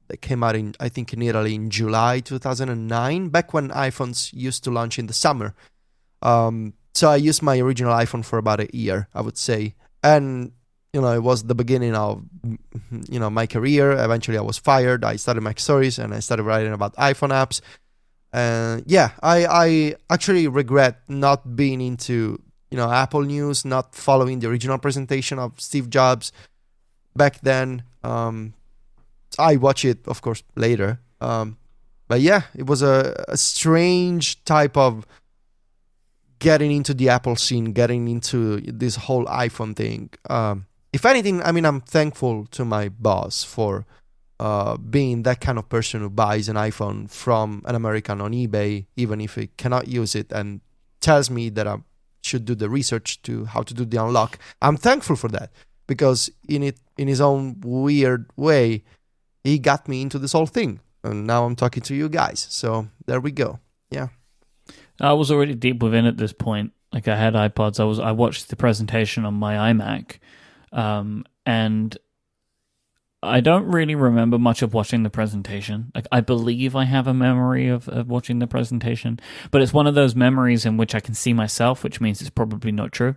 that came out in Italy in July 2009, back when iPhones used to launch in the summer. So I used my original iPhone for about a year, I would say. And, it was the beginning of, my career. Eventually I was fired. I started MacStories and I started writing about iPhone apps. I actually regret not being into, Apple news, not following the original presentation of Steve Jobs back then. I watch it, of course, later. But yeah, it was a strange type of getting into the Apple scene, getting into this whole iPhone thing. If anything, I'm thankful to my boss for being that kind of person who buys an iPhone from an American on eBay, even if he cannot use it, and tells me that I should do the research to how to do the unlock. I'm thankful for that, because in his own weird way, he got me into this whole thing. And now I'm talking to you guys. So there we go. Yeah. I was already deep within at this point. Like, I had iPods. I watched the presentation on my iMac. And I don't really remember much of watching the presentation. Like, I believe I have a memory of watching the presentation, but it's one of those memories in which I can see myself, which means it's probably not true.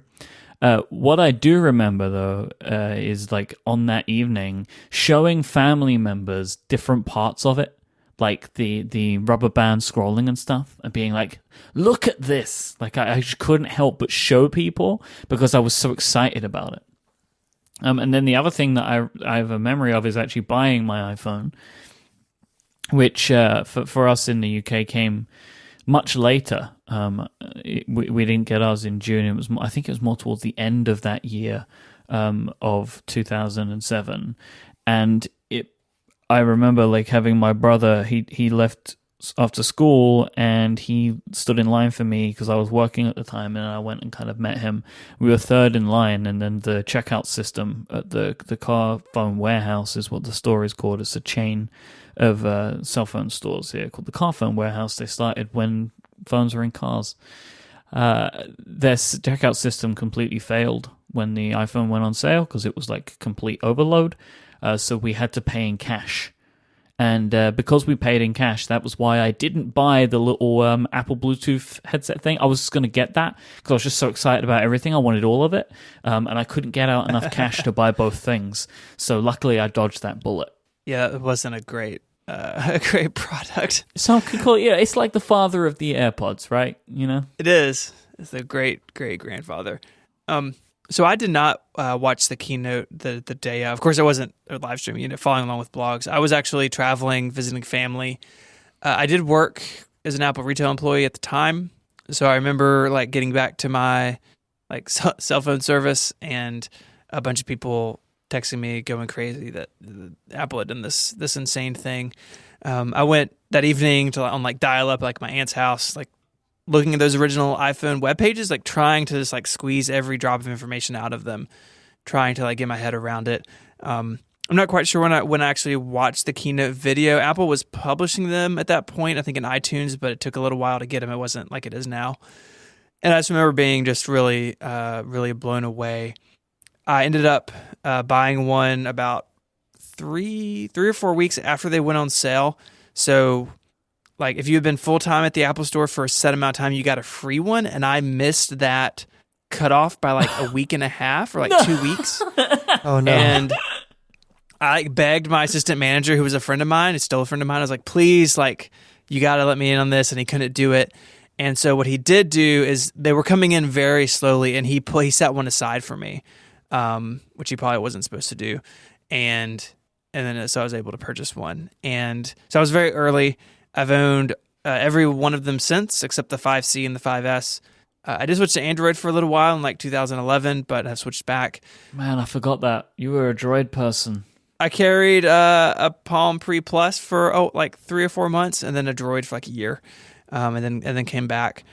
What I do remember, though, is like on that evening, showing family members different parts of it, like the rubber band scrolling and stuff, and being like, look at this. Like, I just couldn't help but show people because I was so excited about it. And then the other thing that I have a memory of is actually buying my iPhone, which for us in the UK came much later. We didn't get ours in June. I think it was more towards the end of that year of 2007. And I remember like having my brother, he left after school and he stood in line for me because I was working at the time, and I went and kind of met him. We were third in line, and then the checkout system at the car phone warehouse is what the store is called. It's a chain of cell phone stores here called the Car Phone Warehouse. They started when phones were in cars. Their checkout system completely failed when the iPhone went on sale because it was like complete overload. So we had to pay in cash. And because we paid in cash, that was why I didn't buy the little Apple Bluetooth headset thing. I was just going to get that because I was just so excited about everything. I wanted all of it. And I couldn't get out enough cash to buy both things. So luckily, I dodged that bullet. Yeah, it wasn't a great product. Some could call it, yeah, it's like the father of the AirPods, right? You know? It is. It's the great-great-grandfather. So I did not watch the keynote the day of. Of course, I wasn't live streaming, following along with blogs. I was actually traveling, visiting family. I did work as an Apple retail employee at the time, so I remember like getting back to my like cell phone service and a bunch of people texting me, going crazy that Apple had done this insane thing. I went that evening on like dial-up, like my aunt's house, like looking at those original iPhone web pages, like trying to just like squeeze every drop of information out of them. trying to like get my head around it. I'm not quite sure when I actually watched the keynote video. Apple was publishing them at that point, I think in iTunes, but it took a little while to get them. It wasn't like it is now. And I just remember being just really, really blown away. I ended up buying one about three or 4 weeks after they went on sale. So like if you had been full-time at the Apple Store for a set amount of time, you got a free one. And I missed that cutoff by like a week and a half or like 2 weeks. Oh no. And I begged my assistant manager, who was a friend of mine, is still a friend of mine. I was like, please, like, you got to let me in on this. And he couldn't do it. And so what he did do is they were coming in very slowly, and he set one aside for me, which he probably wasn't supposed to do. And then so I was able to purchase one. And so I was very early. I've owned every one of them since, except the 5C and the 5S. I did switch to Android for a little while in like 2011, but I've switched back. Man, I forgot that. You were a Droid person. I carried a Palm Pre Plus for like 3 or 4 months, and then a Droid for like a year, and then came back.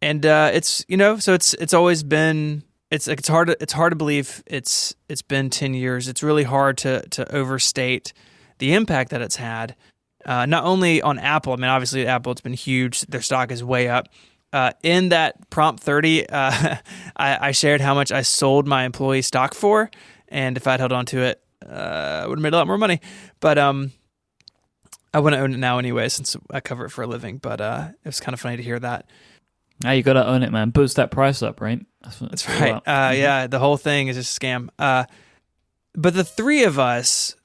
And it's so it's always been it's hard to believe it's been 10 years. It's really hard to overstate the impact that it's had, not only on Apple. I mean, obviously Apple, it's been huge. Their stock is way up. In that Prompt 30, I shared how much I sold my employee stock for, and if I'd held on to it, I would have made a lot more money. But I wouldn't own it now anyway, since I cover it for a living. But it was kind of funny to hear that. Now you got to own it, man. Boost that price up, right? That's right. Yeah, the whole thing is just a scam. But the three of us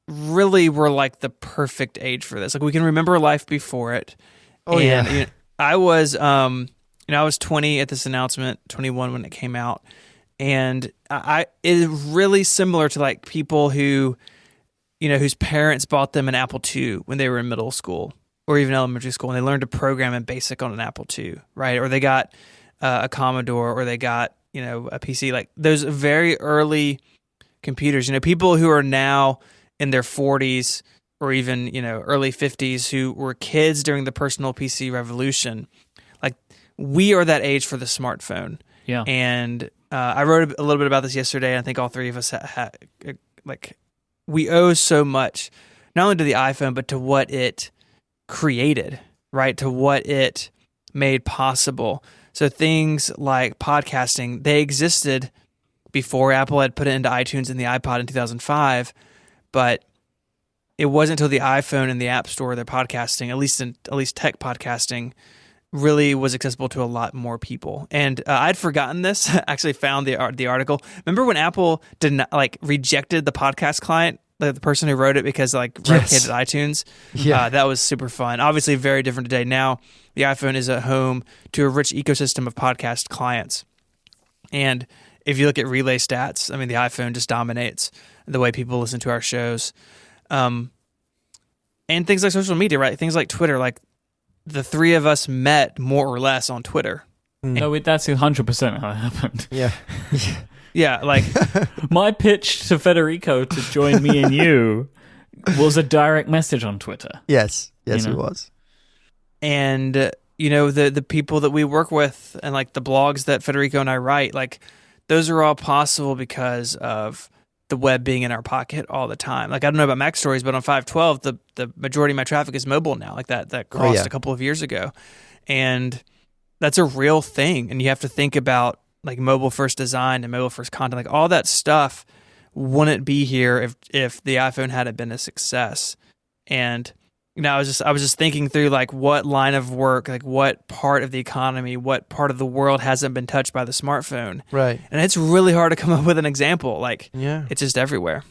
really were like the perfect age for this. Like we can remember life before it. Oh, and, yeah. I was, I was 20 at this announcement, 21 when it came out, and it is really similar to like people who, whose parents bought them an Apple II when they were in middle school or even elementary school, and they learned to program in BASIC on an Apple II, right? Or they got a Commodore, or they got a PC, like those very early computers. People who are now in their 40s. Or even, early 50s who were kids during the personal PC revolution. Like, we are that age for the smartphone. Yeah. And I wrote a little bit about this yesterday, and I think all three of us we owe so much, not only to the iPhone, but to what it created, right? To what it made possible. So things like podcasting, they existed before Apple had put it into iTunes and the iPod in 2005, but it wasn't until the iPhone and the App Store that podcasting, at least tech podcasting, really was accessible to a lot more people. And I'd forgotten this. I actually found the article. Remember when Apple rejected the podcast client, the person who wrote it, because replicated iTunes? Yeah. That was super fun. Obviously, very different today. Now the iPhone is a home to a rich ecosystem of podcast clients. And if you look at Relay stats, I mean, the iPhone just dominates the way people listen to our shows. And things like social media, right? Things like Twitter, like the three of us met more or less on Twitter. No, that's 100% how it happened. Yeah. Yeah, like my pitch to Federico to join me and you was a direct message on Twitter. Yes, it was. And the people that we work with and like the blogs that Federico and I write, like those are all possible because of the web being in our pocket all the time. Like, I don't know about Mac Stories, but on 512, the majority of my traffic is mobile now. Like that crossed a couple of years ago. And that's a real thing. And you have to think about like mobile first design and mobile first content, like all that stuff wouldn't be here if the iPhone hadn't been a success. And I was just thinking through like what line of work, like what part of the economy, what part of the world hasn't been touched by the smartphone. Right. And it's really hard to come up with an example. Like, it's just everywhere.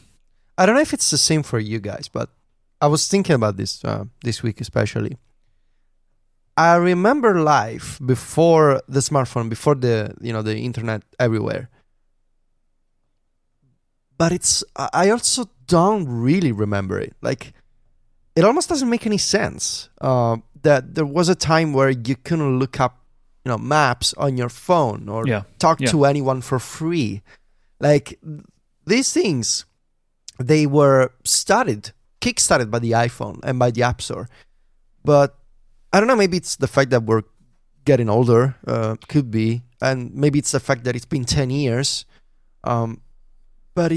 I don't know if it's the same for you guys, but I was thinking about this this week especially. I remember life before the smartphone, before the the internet everywhere. But I also don't really remember it. Like, it almost doesn't make any sense that there was a time where you couldn't look up, maps on your phone or talk to anyone for free. Like, these things, they were kickstarted by the iPhone and by the App Store. But I don't know, maybe it's the fact that we're getting older, could be, and maybe it's the fact that it's been 10 years. but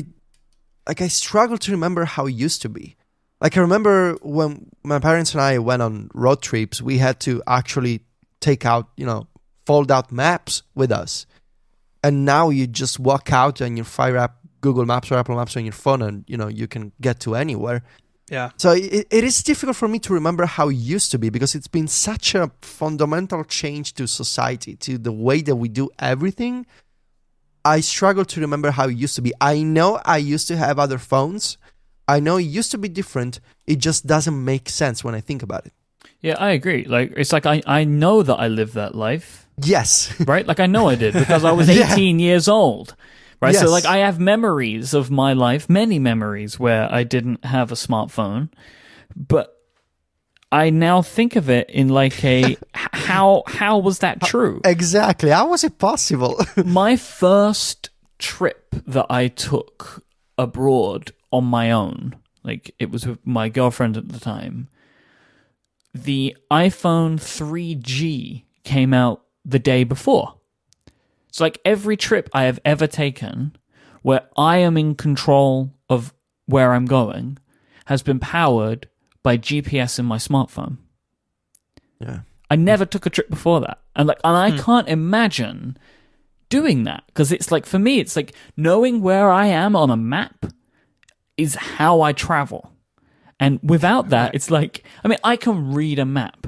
I struggle to remember how it used to be. Like I remember when my parents and I went on road trips, we had to actually take out, fold out maps with us. And now you just walk out and you fire up Google Maps or Apple Maps on your phone and, you can get to anywhere. Yeah. So it is difficult for me to remember how it used to be because it's been such a fundamental change to society, to the way that we do everything. I struggle to remember how it used to be. I know I used to have other phones. I know it used to be different. It just doesn't make sense when I think about it. Yeah, I agree. Like, it's like I know that I lived that life. Yes. Right? Like, I know I did because I was 18 years old. Right? Yes. So, like, I have memories of my life, many memories where I didn't have a smartphone. But I now think of it in like a, how was that true? Exactly. How was it possible? My first trip that I took abroad on my own, like it was with my girlfriend at the time, the iPhone 3G came out the day before. It's like every trip I have ever taken where I am in control of where I'm going has been powered by GPS in my smartphone. Yeah. I never took a trip before that. And I can't imagine doing that because it's like, for me, it's like knowing where I am on a map is how I travel. And without that, it's like, I mean, I can read a map,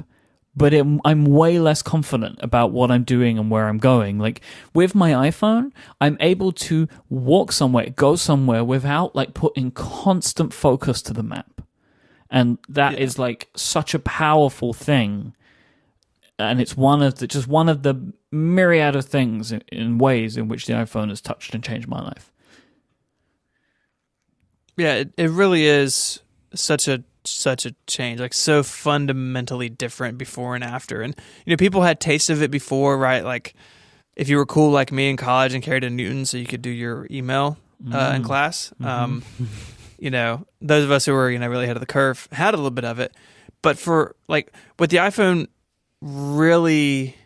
but I'm way less confident about what I'm doing and where I'm going. Like with my iPhone, I'm able to walk somewhere, go somewhere without like putting constant focus to the map. And that is like such a powerful thing. And it's one of the myriad of things in ways in which the iPhone has touched and changed my life. Yeah, it really is such a change, like so fundamentally different before and after. And people had taste of it before, right? Like if you were cool like me in college and carried a Newton so you could do your email in class. Those of us who were really ahead of the curve had a little bit of it. But for like what the iPhone really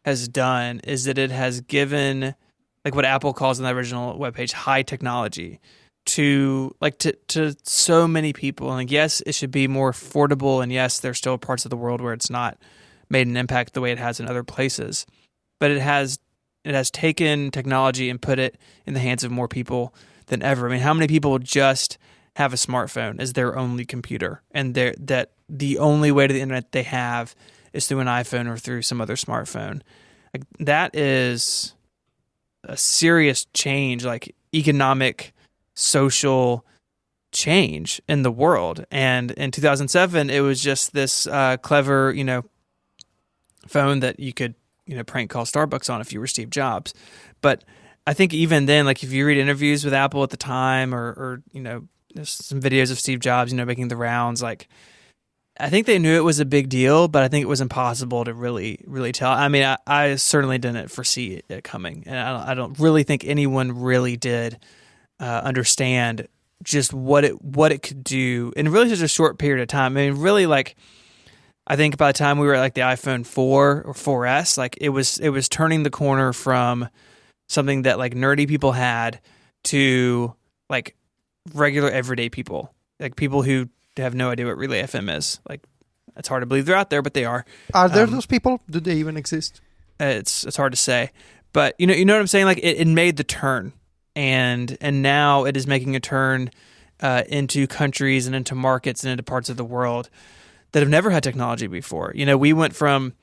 has done is that it has given like what Apple calls in the original webpage high technology to so many people. And like, yes, it should be more affordable, and yes, there's still parts of the world where it's not made an impact the way it has in other places. But it has taken technology and put it in the hands of more people than ever. I mean, how many people just have a smartphone as their only computer, and that the only way to the internet they have is through an iPhone or through some other smartphone? Like, that is a serious change, like economic, social change in the world. And in 2007, it was just this clever, phone that you could, prank call Starbucks on if you were Steve Jobs. But I think even then, like if you read interviews with Apple at the time, or there's some videos of Steve Jobs, making the rounds, like I think they knew it was a big deal, but I think it was impossible to really, really tell. I mean, I certainly didn't foresee it coming, and I don't really think anyone really did understand just what it could do in really such a short period of time. I mean, really, like I think by the time we were at like the iPhone 4 or 4S, like it was turning the corner from something that like nerdy people had to like regular everyday people, like people who have no idea what Relay FM is. Like, it's hard to believe they're out there, but they are. Are there those people? Do they even exist? It's hard to say, but you know what I'm saying. Like it made the turn, and now it is making a turn into countries and into markets and into parts of the world that have never had technology before. We went from,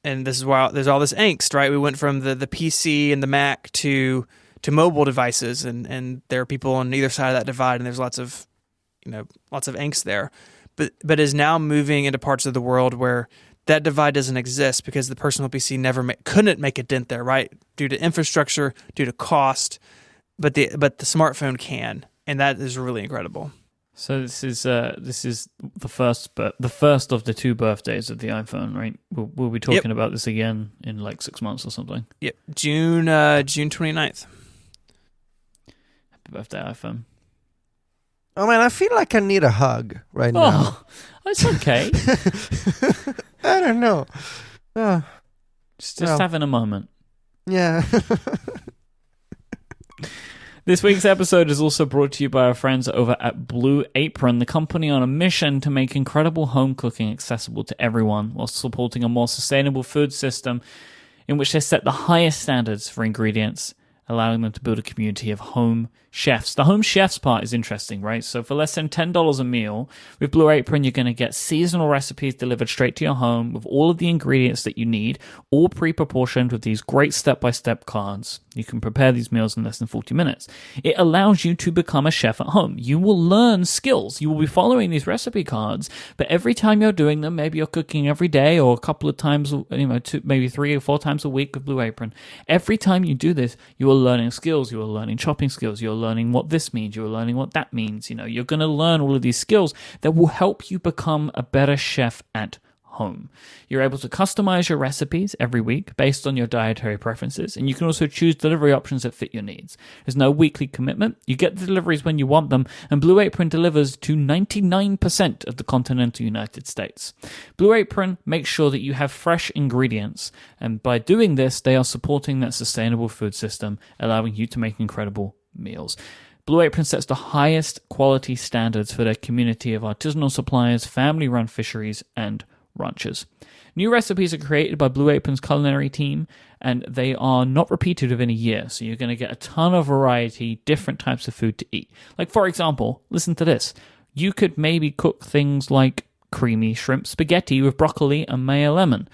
and this is why there's all this angst, right? We went from the PC and the Mac to mobile devices, and there are people on either side of that divide, and there's lots of angst there, but is now moving into parts of the world where that divide doesn't exist because the personal PC couldn't make a dent there, right? Due to infrastructure, due to cost, but the smartphone can, and that is really incredible. So this is the first of the 2 birthdays of the iPhone, right? We'll be talking about this again in like 6 months or something. Yep, June 29th. Happy birthday, iPhone. Oh man, I feel like I need a hug right now. Oh, it's okay. I don't know. Just having a moment. Yeah. This week's episode is also brought to you by our friends over at Blue Apron, the company on a mission to make incredible home cooking accessible to everyone while supporting a more sustainable food system in which they set the highest standards for ingredients, allowing them to build a community of home chefs. The home chefs part is interesting, right? So for less than $10 a meal, with Blue Apron, you're going to get seasonal recipes delivered straight to your home with all of the ingredients that you need, all pre-proportioned with these great step-by-step cards. You can prepare these meals in less than 40 minutes. It allows you to become a chef at home. You will learn skills. You will be following these recipe cards, but every time you're doing them, maybe you're cooking every day or a couple of times, maybe 3 or 4 times a week with Blue Apron. Every time you do this, you are learning skills. You are learning chopping skills. You're learning what this means. You're learning what that means. You're going to learn all of these skills that will help you become a better chef at home. You're able to customize your recipes every week based on your dietary preferences, and you can also choose delivery options that fit your needs. There's no weekly commitment. You get the deliveries when you want them, and Blue Apron delivers to 99% of the continental United States. Blue Apron makes sure that you have fresh ingredients, and by doing this, they are supporting that sustainable food system, allowing you to make incredible meals. Blue Apron sets the highest quality standards for their community of artisanal suppliers, family-run fisheries, and ranchers. New recipes are created by Blue Apron's culinary team, and they are not repeated within a year, so you're going to get a ton of variety, different types of food to eat. Like, for example, listen to this. You could maybe cook things like creamy shrimp spaghetti with broccoli and mayo lemon,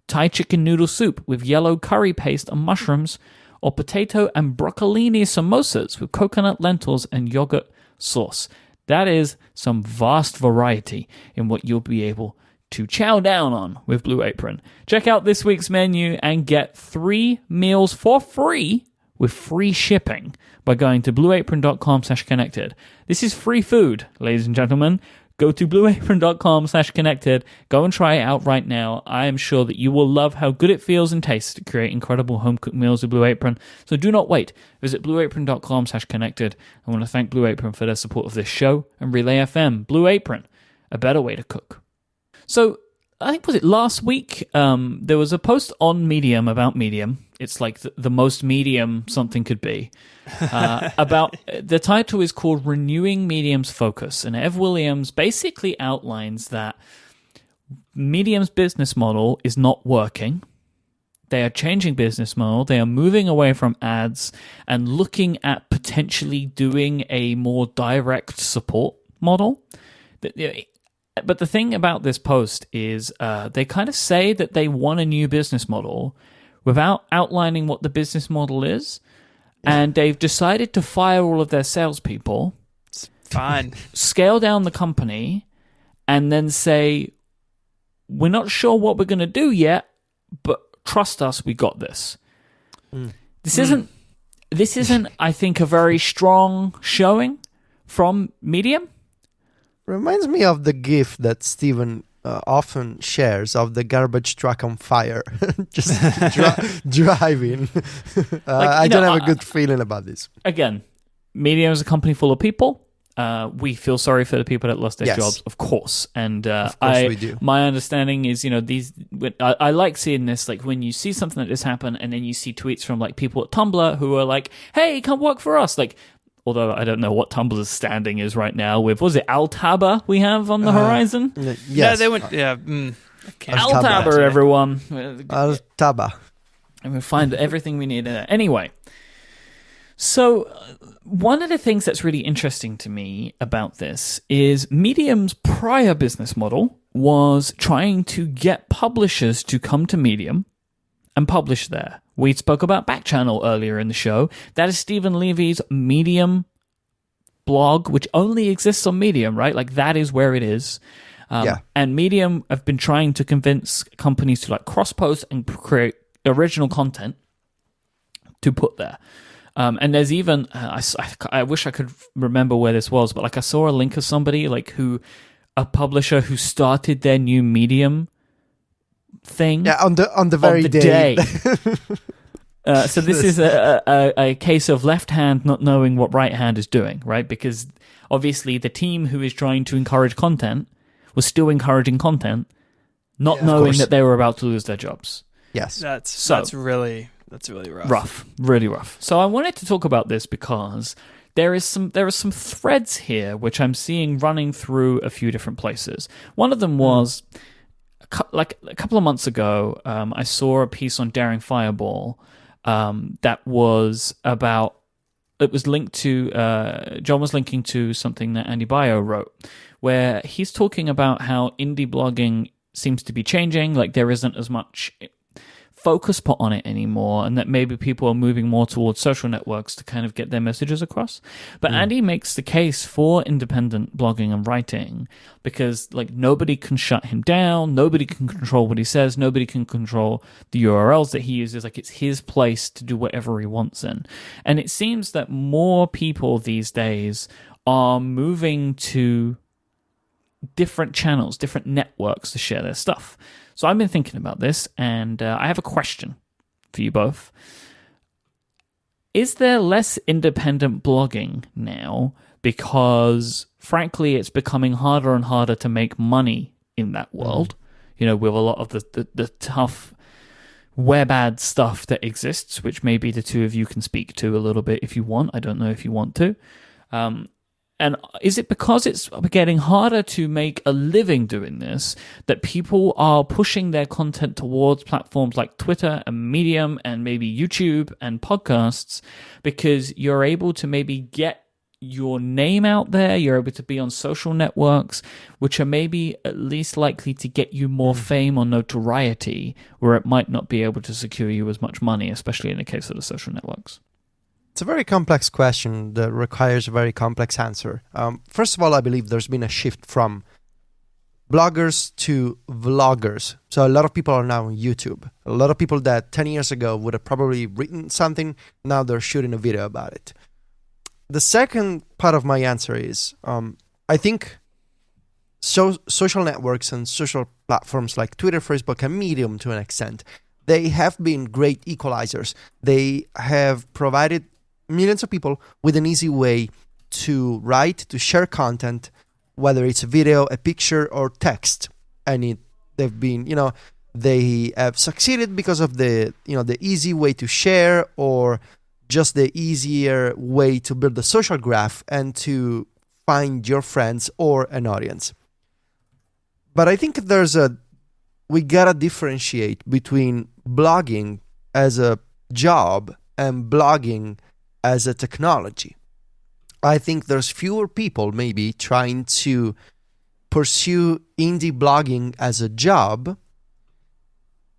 Thai chicken noodle soup with yellow curry paste and mushrooms, or potato and broccolini samosas with coconut lentils and yogurt sauce. That is some vast variety in what you'll be able to chow down on with Blue Apron. Check out this week's menu and get 3 meals for free with free shipping by going to blueapron.com/connected. This is free food, ladies and gentlemen. Go to blueapron.com/connected. Go and try it out right now. I am sure that you will love how good it feels and tastes to create incredible home-cooked meals with Blue Apron. So do not wait. Visit blueapron.com/connected. I want to thank Blue Apron for their support of this show and Relay FM. Blue Apron, a better way to cook. So, I think, was it last week, there was a post on Medium about Medium. It's like the most medium something could be. About the title is called Renewing Medium's Focus. And Ev Williams basically outlines that Medium's business model is not working. They are changing business model. They are moving away from ads and looking at potentially doing a more direct support model. But the thing about this post is they kind of say that they want a new business model without outlining what the business model is. And they've decided to fire all of their salespeople. It's fine. Scale down the company and then say, we're not sure what we're going to do yet, but trust us, we got this. This isn't, I think, a very strong showing from Medium. Reminds me of the GIF that Steven often shares of the garbage truck on fire, just driving. I don't have a good feeling about this. Again, Medium is a company full of people. We feel sorry for the people that lost their jobs, of course. And of course we do. My understanding is, I like seeing this, like when you see something like this happen, and then you see tweets from like people at Tumblr who are like, "Hey, come work for us!" Like. Although I don't know what Tumblr's standing is right now with, was it Altaba we have on the horizon? Yes. Yeah, they went, Altaba, everyone. Altaba. And we'll find everything we need in it. Anyway, so one of the things that's really interesting to me about this is Medium's prior business model was trying to get publishers to come to Medium and publish there. We spoke about Backchannel earlier in the show. That is Stephen Levy's Medium blog, which only exists on Medium, right? Like, that is where it is. And Medium have been trying to convince companies to, like, cross-post and create original content to put there. And there's even, I wish I could remember where this was, but, like, I saw a link of somebody, like, a publisher who started their new Medium thing on the very day. So this is a case of left hand not knowing what right hand is doing, right? Because obviously the team who is trying to encourage content was still encouraging content, not knowing that they were about to lose their jobs. Yes, that's really That's really rough. Rough, really rough. So I wanted to talk about this because there are some threads here which I'm seeing running through a few different places. One of them was like a couple of months ago. I saw a piece on Daring Fireball that was about. It was linked to John was linking to something that Andy Bio wrote, where he's talking about how indie blogging seems to be changing. Like there isn't as much focus put on it anymore, and that maybe people are moving more towards social networks to kind of get their messages across. But Andy makes the case for independent blogging and writing because like nobody can shut him down, nobody can control what he says, nobody can control the URLs that he uses. Like it's his place to do whatever he wants in. And it seems that more people these days are moving to different channels, different networks to share their stuff. So I've been thinking about this, and I have a question for you both. Is there less independent blogging now because, frankly, it's becoming harder and harder to make money in that world? You know, with a lot of the tough web ad stuff that exists, which maybe the two of you can speak to a little bit if you want. I don't know if you want to. And is it because it's getting harder to make a living doing this that people are pushing their content towards platforms like Twitter and Medium and maybe YouTube and podcasts because you're able to maybe get your name out there, you're able to be on social networks, which are maybe at least likely to get you more fame or notoriety, where it might not be able to secure you as much money, especially in the case of the social networks? It's a very complex question that requires a very complex answer. First of all, I believe there's been a shift from bloggers to vloggers. So a lot of people are now on YouTube. A lot of people that 10 years ago would have probably written something, now they're shooting a video about it. The second part of my answer is, I think social networks and social platforms like Twitter, Facebook, and Medium to an extent, they have been great equalizers. They have provided millions of people with an easy way to write, to share content, whether it's a video, a picture, or text. And they've been, they have succeeded because of the easy way to share, or just the easier way to build a social graph and to find your friends or an audience. But I think we gotta differentiate between blogging as a job and blogging as a technology. I think there's fewer people maybe trying to pursue indie blogging as a job,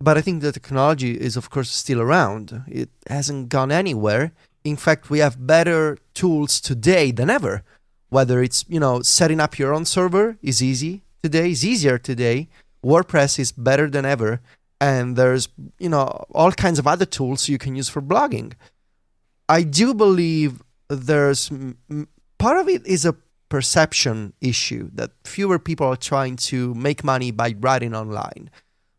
but I think the technology is of course still around. It hasn't gone anywhere. In fact, we have better tools today than ever. Whether it's, setting up your own server is easier today. WordPress is better than ever. And there's, all kinds of other tools you can use for blogging. I do believe there's part of it is a perception issue that fewer people are trying to make money by writing online.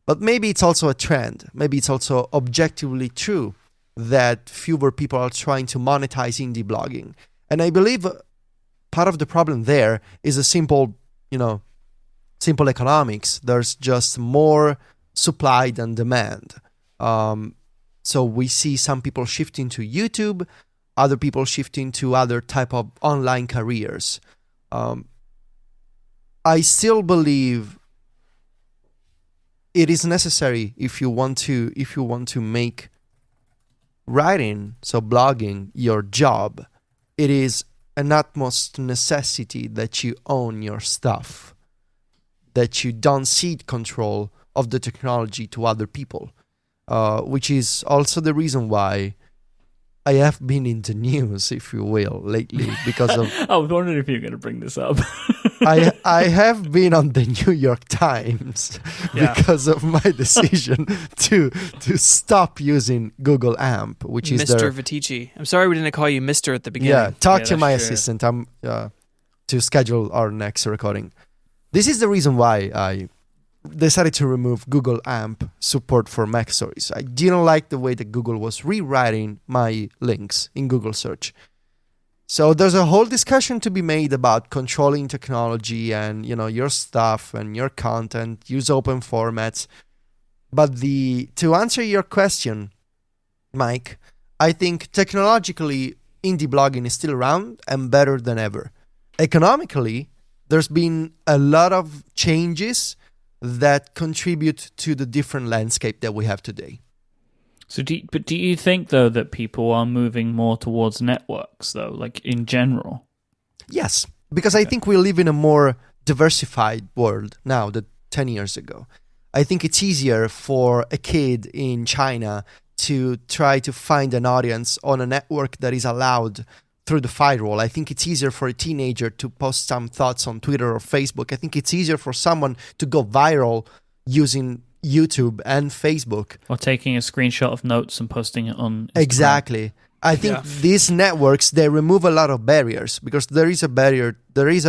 But maybe it's also a trend. Maybe it's also objectively true that fewer people are trying to monetize indie blogging. And I believe part of the problem there is a simple economics. There's just more supply than demand. So we see some people shifting to YouTube, other people shifting to other type of online careers. I still believe it is necessary if you want to make writing, so blogging, your job. It is an utmost necessity that you own your stuff, that you don't cede control of the technology to other people. Which is also the reason why I have been in the news, if you will, lately, because of... I was wondering if you were going to bring this up. I have been on the New York Times because of my decision to stop using Google AMP, which is Mr. Viticci. I'm sorry we didn't call you Mr. at the beginning. Yeah, talk to my assistant to schedule our next recording. This is the reason why I decided to remove Google AMP support for Mac stories. I didn't like the way that Google was rewriting my links in Google search. So there's a whole discussion to be made about controlling technology and, your stuff and your content, use open formats. But to answer your question, Mike, I think technologically indie blogging is still around and better than ever. Economically, there's been a lot of changes that contribute to the different landscape that we have today. So, do you think though that people are moving more towards networks though, like in general? Yes, because I think we live in a more diversified world now than 10 years ago. I think it's easier for a kid in China to try to find an audience on a network that is allowed through the firewall. I think it's easier for a teenager to post some thoughts on Twitter or Facebook. I think it's easier for someone to go viral using YouTube and Facebook. Or taking a screenshot of notes and posting it on Instagram. Exactly. I think these networks, they remove a lot of barriers, because there is a barrier. There is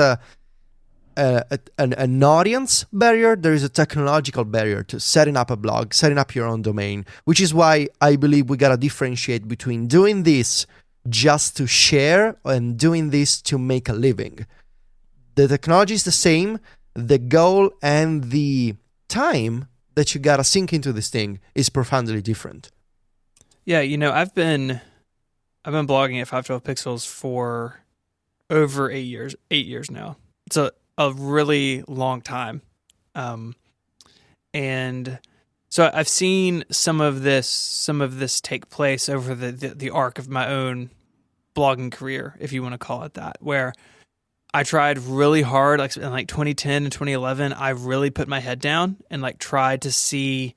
an audience barrier. There is a technological barrier to setting up a blog, setting up your own domain, which is why I believe we got to differentiate between doing this just to share and doing this to make a living. The technology is the same. The goal and the time that you got to sink into this thing is profoundly different. Yeah, I've been blogging at 512 Pixels for over 8 years. 8 years now. It's a really long time, and so I've seen some of this take place over the arc of my own blogging career, if you want to call it that, where I tried really hard, like in 2010 and 2011. I really put my head down and tried to see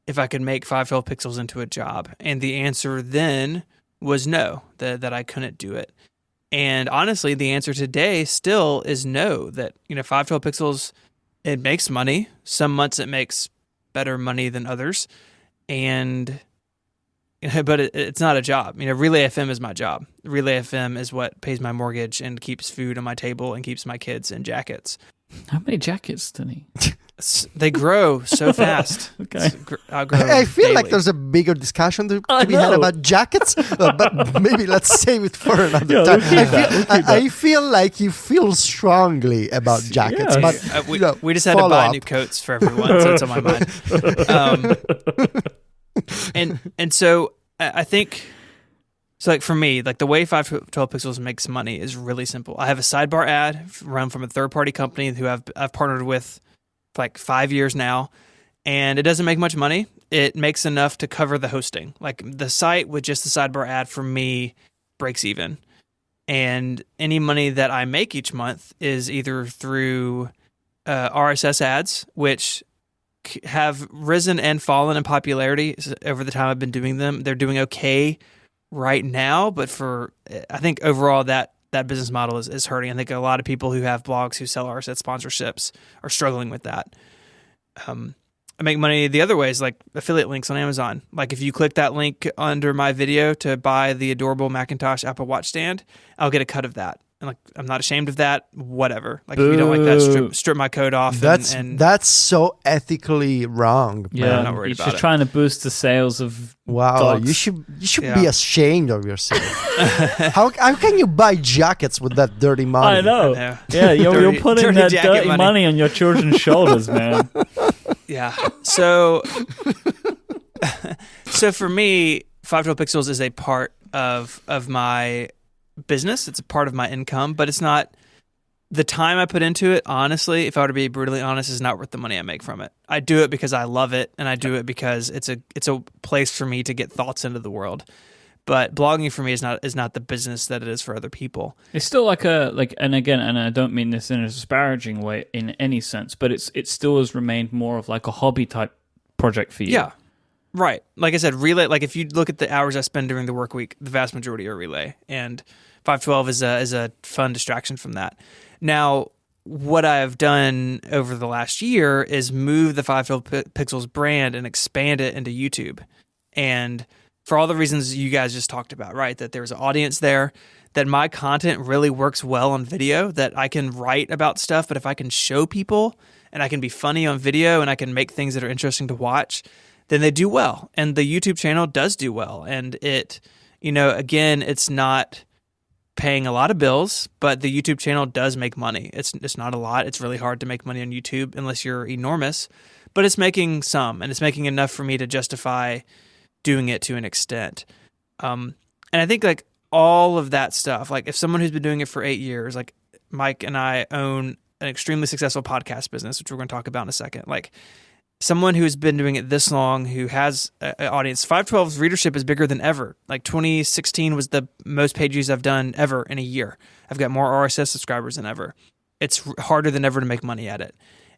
if I could make 512 Pixels into a job, and the answer then was no, that I couldn't do it. And honestly, the answer today still is no, that 512 Pixels, it makes money. Some months it makes better money than others, but it's not a job. Relay FM is my job. Relay FM is what pays my mortgage and keeps food on my table and keeps my kids in jackets. How many jackets, Tony? They grow so fast. Okay. I feel like there's a bigger discussion to be had about jackets, but maybe let's save it for another time. I feel like you feel strongly about jackets, but we just had to buy new coats for everyone, so it's on my mind. And so I think, so for me, the way 512 Pixels makes money is really simple. I have a sidebar ad run from a third-party company who I've partnered with for 5 years now, and it doesn't make much money. It makes enough to cover the hosting. The site with just the sidebar ad for me breaks even, and any money that I make each month is either through RSS ads, which have risen and fallen in popularity over the time I've been doing them. They're doing okay right now, but I think overall that business model is hurting. I think a lot of people who have blogs who sell RSS sponsorships are struggling with that. I make money the other ways, like affiliate links on Amazon. If you click that link under my video to buy the adorable Macintosh Apple Watch stand, I'll get a cut of that. And I'm not ashamed of that. Whatever. If you don't like that, strip my code off. That's so ethically wrong. Man. Yeah, I'm not worried about it. You're trying to boost the sales of dogs. You should be ashamed of yourself. How can you buy jackets with that dirty money? I know. Yeah, you're putting that dirty money on your children's shoulders, man. Yeah. So for me, 512 Pixels is a part of my business. It's a part of my income, but it's not the time I put into it. Honestly, if I were to be brutally honest, is not worth the money I make from it. I do it because I love it, and I do it because it's a place for me to get thoughts into the world. But blogging for me is not the business that it is for other people. It's still and again, and I don't mean this in a disparaging way in any sense, but it still has remained more of a hobby type project for you. Yeah. Right. Like I said, Relay, if you look at the hours I spend during the work week, the vast majority are Relay, and 512 is a fun distraction from that. Now, what I've done over the last year is move the 512 Pixels brand and expand it into YouTube. And for all the reasons you guys just talked about, right? That there's an audience there, that my content really works well on video, that I can write about stuff, but if I can show people and I can be funny on video and I can make things that are interesting to watch, then they do well. And the YouTube channel does do well. And it, again, it's not paying a lot of bills, but the YouTube channel does make money. It's not a lot. It's really hard to make money on YouTube unless you're enormous, but it's making some, and it's making enough for me to justify doing it to an extent. And I think like all of that stuff, like if someone who's been doing it for 8 years, like Mike and I own an extremely successful podcast business, which we're going to talk about in a second. Like someone who has been doing it this long, who has an audience, 512's readership is bigger than ever. Like 2016 was the most page views I've done ever in a year. I've got more RSS subscribers than ever. It's harder than ever to make money at it.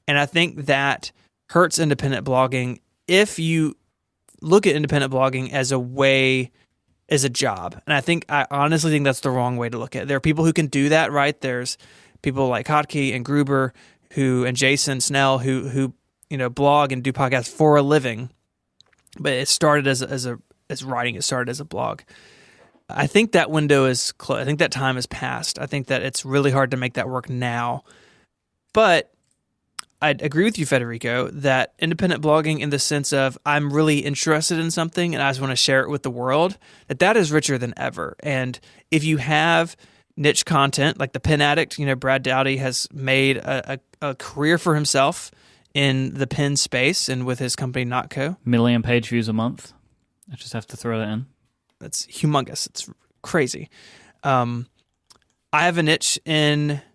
And I think that hurts independent blogging if you look at independent blogging as a way, as a job. And I honestly think that's the wrong way to look at it. There are people who can do that, right? There's people like Hotkey and Gruber and Jason Snell who blog and do podcasts for a living, but it started as writing. It started as a blog. I think that window is closed. I think that time has passed. I think that it's really hard to make that work now. But I'd agree with you, Federico, that independent blogging in the sense of I'm really interested in something and I just want to share it with the world, that is richer than ever. And if you have niche content like the Pen Addict, Brad Dowdy has made a career for himself in the pen space and with his company Notco. Million page views a month. I just have to throw that in. That's humongous. It's crazy. I have a niche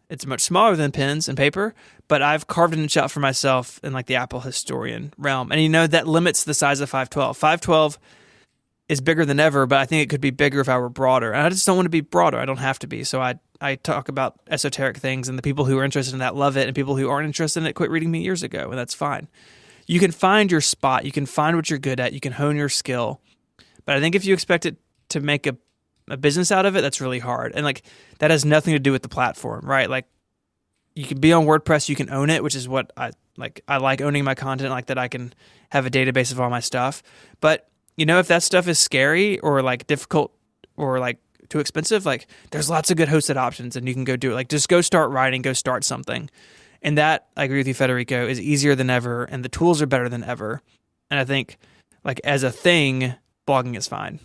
it's much smaller than pens and paper, but I've carved a niche out for myself in like the Apple historian realm. And that limits the size of 512. 512 is bigger than ever, but I think it could be bigger if I were broader. And I just don't want to be broader. I don't have to be. So I talk about esoteric things, and the people who are interested in that love it, and people who aren't interested in it quit reading me years ago, and that's fine. You can find your spot. You can find what you're good at. You can hone your skill. But I think if you expect it to make a business out of it, that's really hard. And like that has nothing to do with the platform, right? Like you can be on WordPress, you can own it, which is what I like. I like owning my content, like that I can have a database of all my stuff. But if that stuff is scary or like difficult or like too expensive, like there's lots of good hosted options and you can go do it. Like just go start writing, go start something. And that, I agree with you, Federico, is easier than ever and the tools are better than ever. And I think like as a thing, blogging is fine.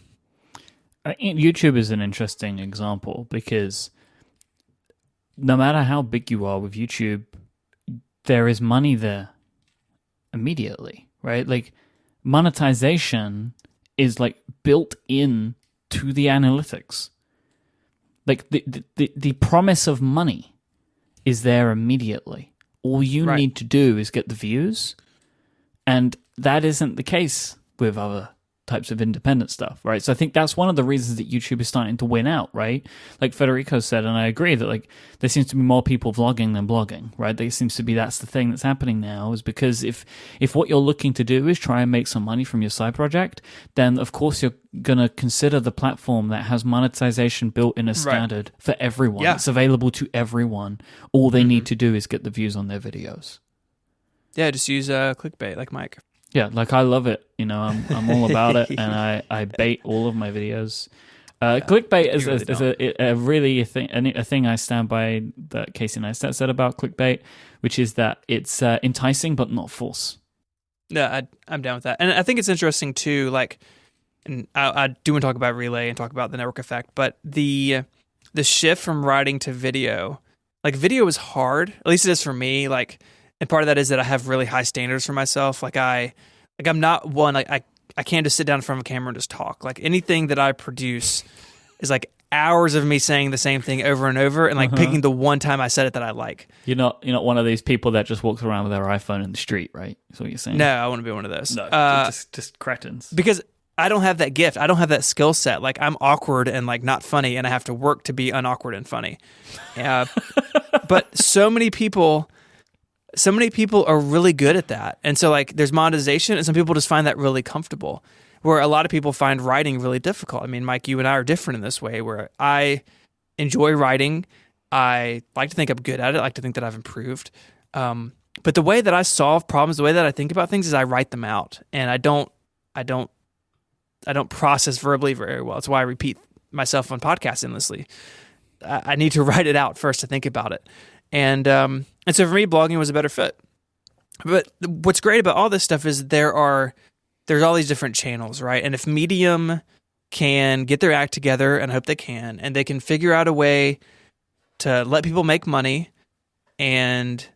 YouTube is an interesting example because no matter how big you are with YouTube, there is money there immediately, right? Like monetization is like built in to the analytics. Like the promise of money is there immediately. All you need to do is get the views, and that isn't the case with other types of independent stuff, right? So I think that's one of the reasons that YouTube is starting to win out, right? Like Federico said, and I agree that like there seems to be more people vlogging than blogging, right? There seems to be that's the thing that's happening now, is because if what you're looking to do is try and make some money from your side project, then of course you're gonna consider the platform that has monetization built in as standard for everyone. Yeah. It's available to everyone. All they need to do is get the views on their videos. Yeah, just use clickbait like Mike. Yeah, like I love it. I'm all about it, and I bait all of my videos. Clickbait is really a thing I stand by that Casey Neistat said about clickbait, which is that it's enticing but not false. Yeah, I'm down with that, and I think it's interesting too. Like, and I do want to talk about Relay and talk about the network effect, but the shift from writing to video, like video is hard. At least it is for me. Like. And part of that is that I have really high standards for myself. I'm not one, I can't just sit down in front of a camera and just talk. Like anything that I produce is like hours of me saying the same thing over and over and like picking the one time I said it that I like. You're not one of these people that just walks around with their iPhone in the street, right? That's what you're saying. No, I want to be one of those. No, just cretins. Because I don't have that gift. I don't have that skill set. Like I'm awkward and like not funny, and I have to work to be unawkward and funny. But so many people are really good at that. And so like there's monetization, and some people just find that really comfortable, where a lot of people find writing really difficult. I mean, Mike, you and I are different in this way, where I enjoy writing. I like to think I'm good at it. I like to think that I've improved. But the way that I solve problems, the way that I think about things is I write them out, and I don't process verbally very well. That's why I repeat myself on podcasts endlessly. I need to write it out first to think about it. And so for me, blogging was a better fit. But what's great about all this stuff is there's all these different channels, right? And if Medium can get their act together, and I hope they can, and they can figure out a way to let people make money and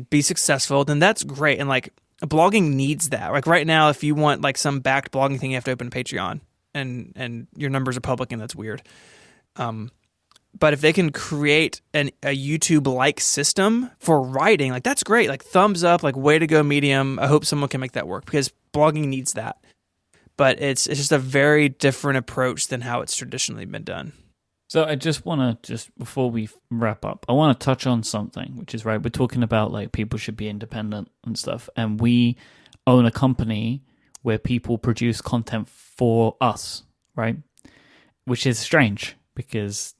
be successful, then that's great. And like blogging needs that. Like right now, if you want like some backed blogging thing, you have to open a Patreon, and your numbers are public, and that's weird. But if they can create a YouTube-like system for writing, like that's great. Like thumbs up, like way to go, Medium. I hope someone can make that work because blogging needs that. But it's just a very different approach than how it's traditionally been done. So I just want to, before we wrap up, I want to touch on something, which is right. We're talking about like people should be independent and stuff. And we own a company where people produce content for us, right? Which is strange because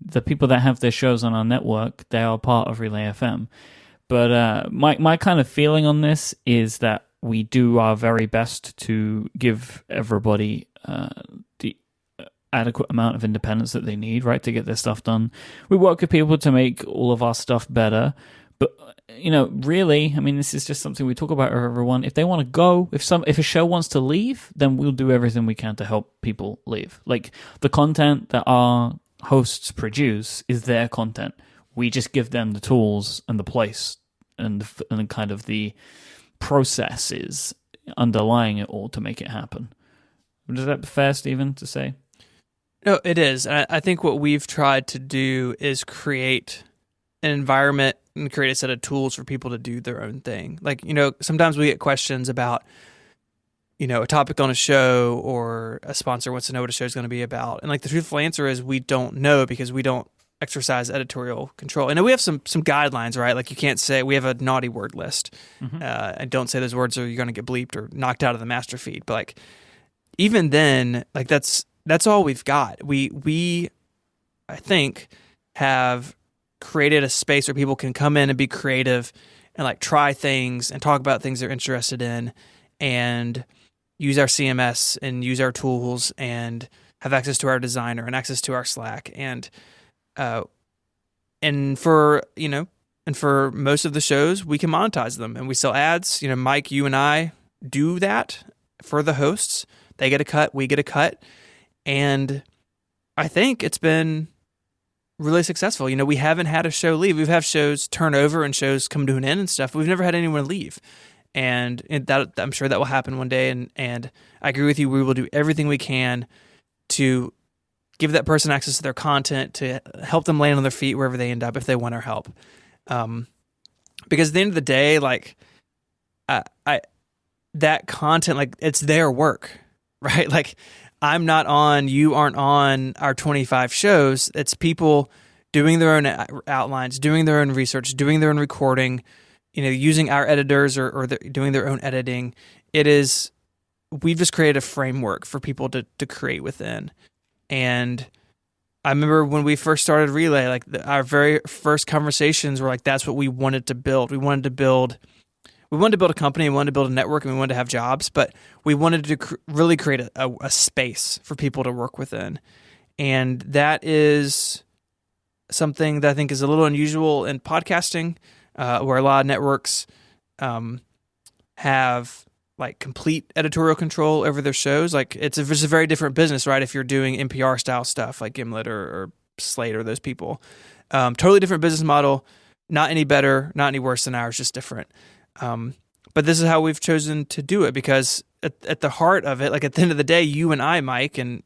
the people that have their shows on our network, they are part of Relay FM. But my kind of feeling on this is that we do our very best to give everybody the adequate amount of independence that they need, right, to get their stuff done. We work with people to make all of our stuff better. But, really, I mean, this is just something we talk about with everyone. If they want to go, if a show wants to leave, then we'll do everything we can to help people leave. Like, the content that our hosts produce is their content. We just give them the tools and the place and kind of the processes underlying it all to make it happen. Is that fair, Stephen, to say? No, it is. I think what we've tried to do is create an environment and create a set of tools for people to do their own thing. Like, sometimes we get questions about, a topic on a show, or a sponsor wants to know what a show is going to be about. And like the truthful answer is we don't know because we don't exercise editorial control. And we have some guidelines, right? Like you can't say, we have a naughty word list. And don't say those words or you're going to get bleeped or knocked out of the master feed. But like, even then, like that's all we've got. We I think have created a space where people can come in and be creative and like try things and talk about things they're interested in and use our CMS and use our tools and have access to our designer and access to our Slack. And for most of the shows, we can monetize them and we sell ads. Mike, you and I do that for the hosts. They get a cut, we get a cut. And I think it's been really successful. We haven't had a show leave. We've had shows turn over and shows come to an end and stuff. We've never had anyone leave. And that I'm sure that will happen one day. And I agree with you. We will do everything we can to give that person access to their content, to help them land on their feet wherever they end up if they want our help. Because at the end of the day, like that content, like it's their work, right? Like I'm not on, you aren't on our 25 shows. It's people doing their own outlines, doing their own research, doing their own recording, using our editors or doing their own editing. We've just created a framework for people to create within. And I remember when we first started Relay, like our very first conversations were like, that's what we wanted to build. We wanted to build a company, we wanted to build a network, and we wanted to have jobs, but we wanted to really create a space for people to work within. And that is something that I think is a little unusual in podcasting, where a lot of networks have like complete editorial control over their shows. Like it's a very different business, right? If you're doing NPR style stuff like Gimlet or Slate or those people, totally different business model, not any better, not any worse than ours, just different. But this is how we've chosen to do it because at the heart of it, like at the end of the day, you and I, Mike, and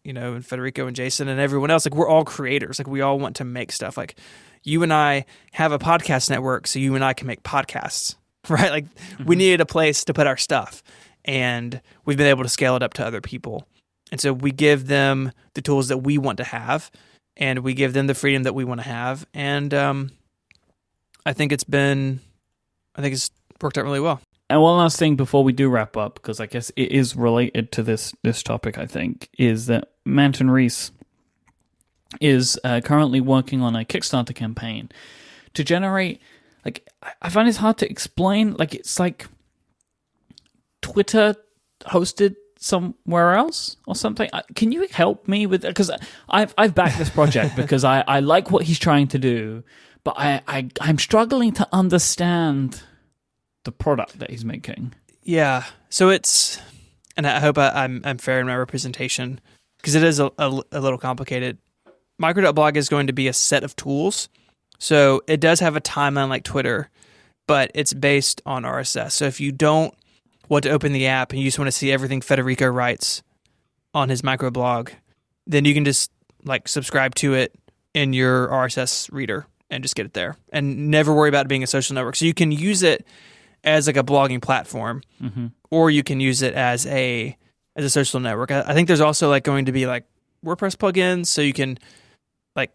Federico and Jason and everyone else, like we're all creators. Like we all want to make stuff. Like you and I have a podcast network, so you and I can make podcasts, right? Like we needed a place to put our stuff, and we've been able to scale it up to other people. And so we give them the tools that we want to have, and we give them the freedom that we want to have. And I think it's worked out really well. And one last thing before we do wrap up, because I guess it is related to this topic, I think, is that Manton Reese is currently working on a Kickstarter campaign to generate, like, I find it's hard to explain, like, it's like Twitter hosted somewhere else or something. Can you help me with that? Because I've backed this project because I like what he's trying to do, but I'm struggling to understand the product that he's making. Yeah. So it's, and I hope I'm fair in my representation because it is a little complicated. Micro.blog is going to be a set of tools. So it does have a timeline like Twitter, but it's based on RSS. So if you don't want to open the app and you just want to see everything Federico writes on his microblog, then you can just like subscribe to it in your RSS reader and just get it there and never worry about it being a social network. So you can use it as like a blogging platform, or you can use it as a social network. I think there's also like going to be like WordPress plugins, so you can like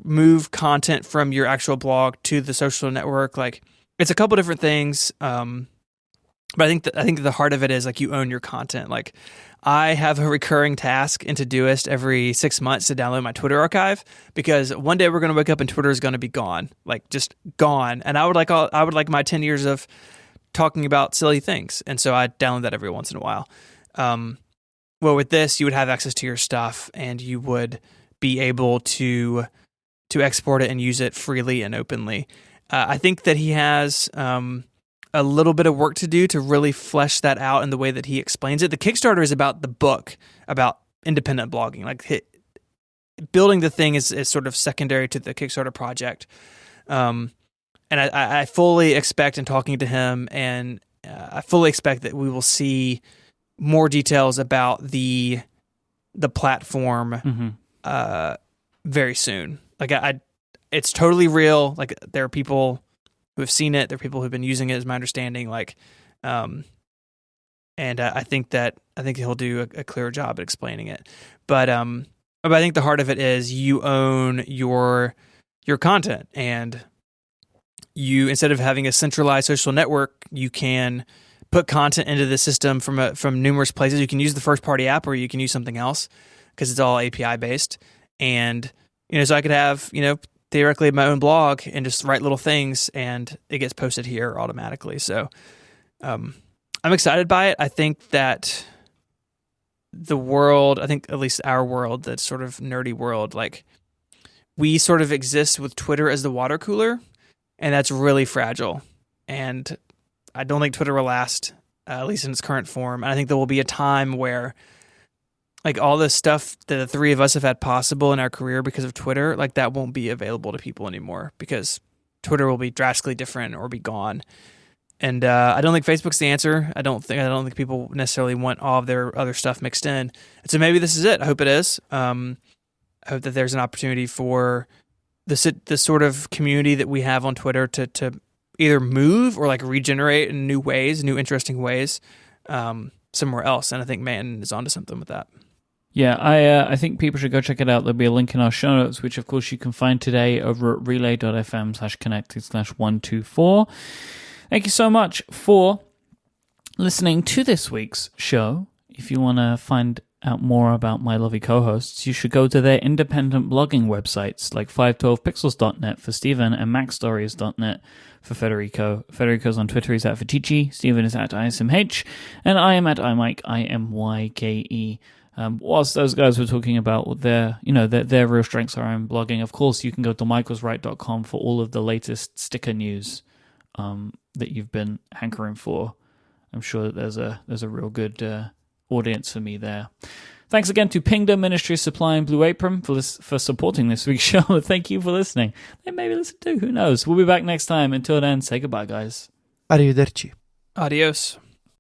move content from your actual blog to the social network. Like it's a couple different things. But I think the heart of it is like you own your content. Like I have a recurring task in Todoist every 6 months to download my Twitter archive, because one day we're going to wake up and Twitter is going to be gone, like just gone. And I would like my 10 years of talking about silly things, and so I download that every once in a while. Well, with this, you would have access to your stuff, and you would be able to export it and use it freely and openly. I think that he has a little bit of work to do to really flesh that out in the way that he explains it. The Kickstarter is about the book, about independent blogging. Like building the thing is sort of secondary to the Kickstarter project. And I fully expect, in talking to him, and I fully expect that we will see more details about the platform very soon. Like it's totally real. Like there are people who have seen it. There are people who've been using it, is my understanding. Like, and I think he'll do a clearer job at explaining it. But I think the heart of it is you own your content, and you, instead of having a centralized social network, you can put content into the system from numerous places. You can use the first party app, or you can use something else because it's all API based. And so I could have theoretically my own blog and just write little things, and it gets posted here automatically. So I'm excited by it. I think that the world, I think at least our world, that sort of nerdy world, like we sort of exist with Twitter as the water cooler, and that's really fragile. And I don't think Twitter will last, at least in its current form. And I think there will be a time where like all the stuff that the three of us have had possible in our career because of Twitter, like that won't be available to people anymore, because Twitter will be drastically different or be gone. And I don't think Facebook's the answer. I don't think people necessarily want all of their other stuff mixed in. And so maybe this is it. I hope it is. I hope that there's an opportunity for the sort of community that we have on Twitter to either move or like regenerate in new ways, new interesting ways, somewhere else. And I think Manton is onto something with that. Yeah, I think people should go check it out. There'll be a link in our show notes, which of course you can find today over at relay.fm/connected/124. Thank you so much for listening to this week's show. If you want to find out more about my lovely co-hosts, you should go to their independent blogging websites like 512pixels.net for Stephen and macstories.net for Federico. Federico's on Twitter, he's at Fatici, Stephen is at ISMH, and I am at iMyke, IMYKE. Whilst those guys were talking about their real strengths are in blogging, of course you can go to michaelsright.com for all of the latest sticker news that you've been hankering for. I'm sure that there's a real good audience for me there. Thanks again to Pingdom, Ministry of Supply, and Blue Apron for supporting this week's show. Thank you for listening. They maybe listen too, who knows? We'll be back next time. Until then, say goodbye, guys. Arrivederci. Adios.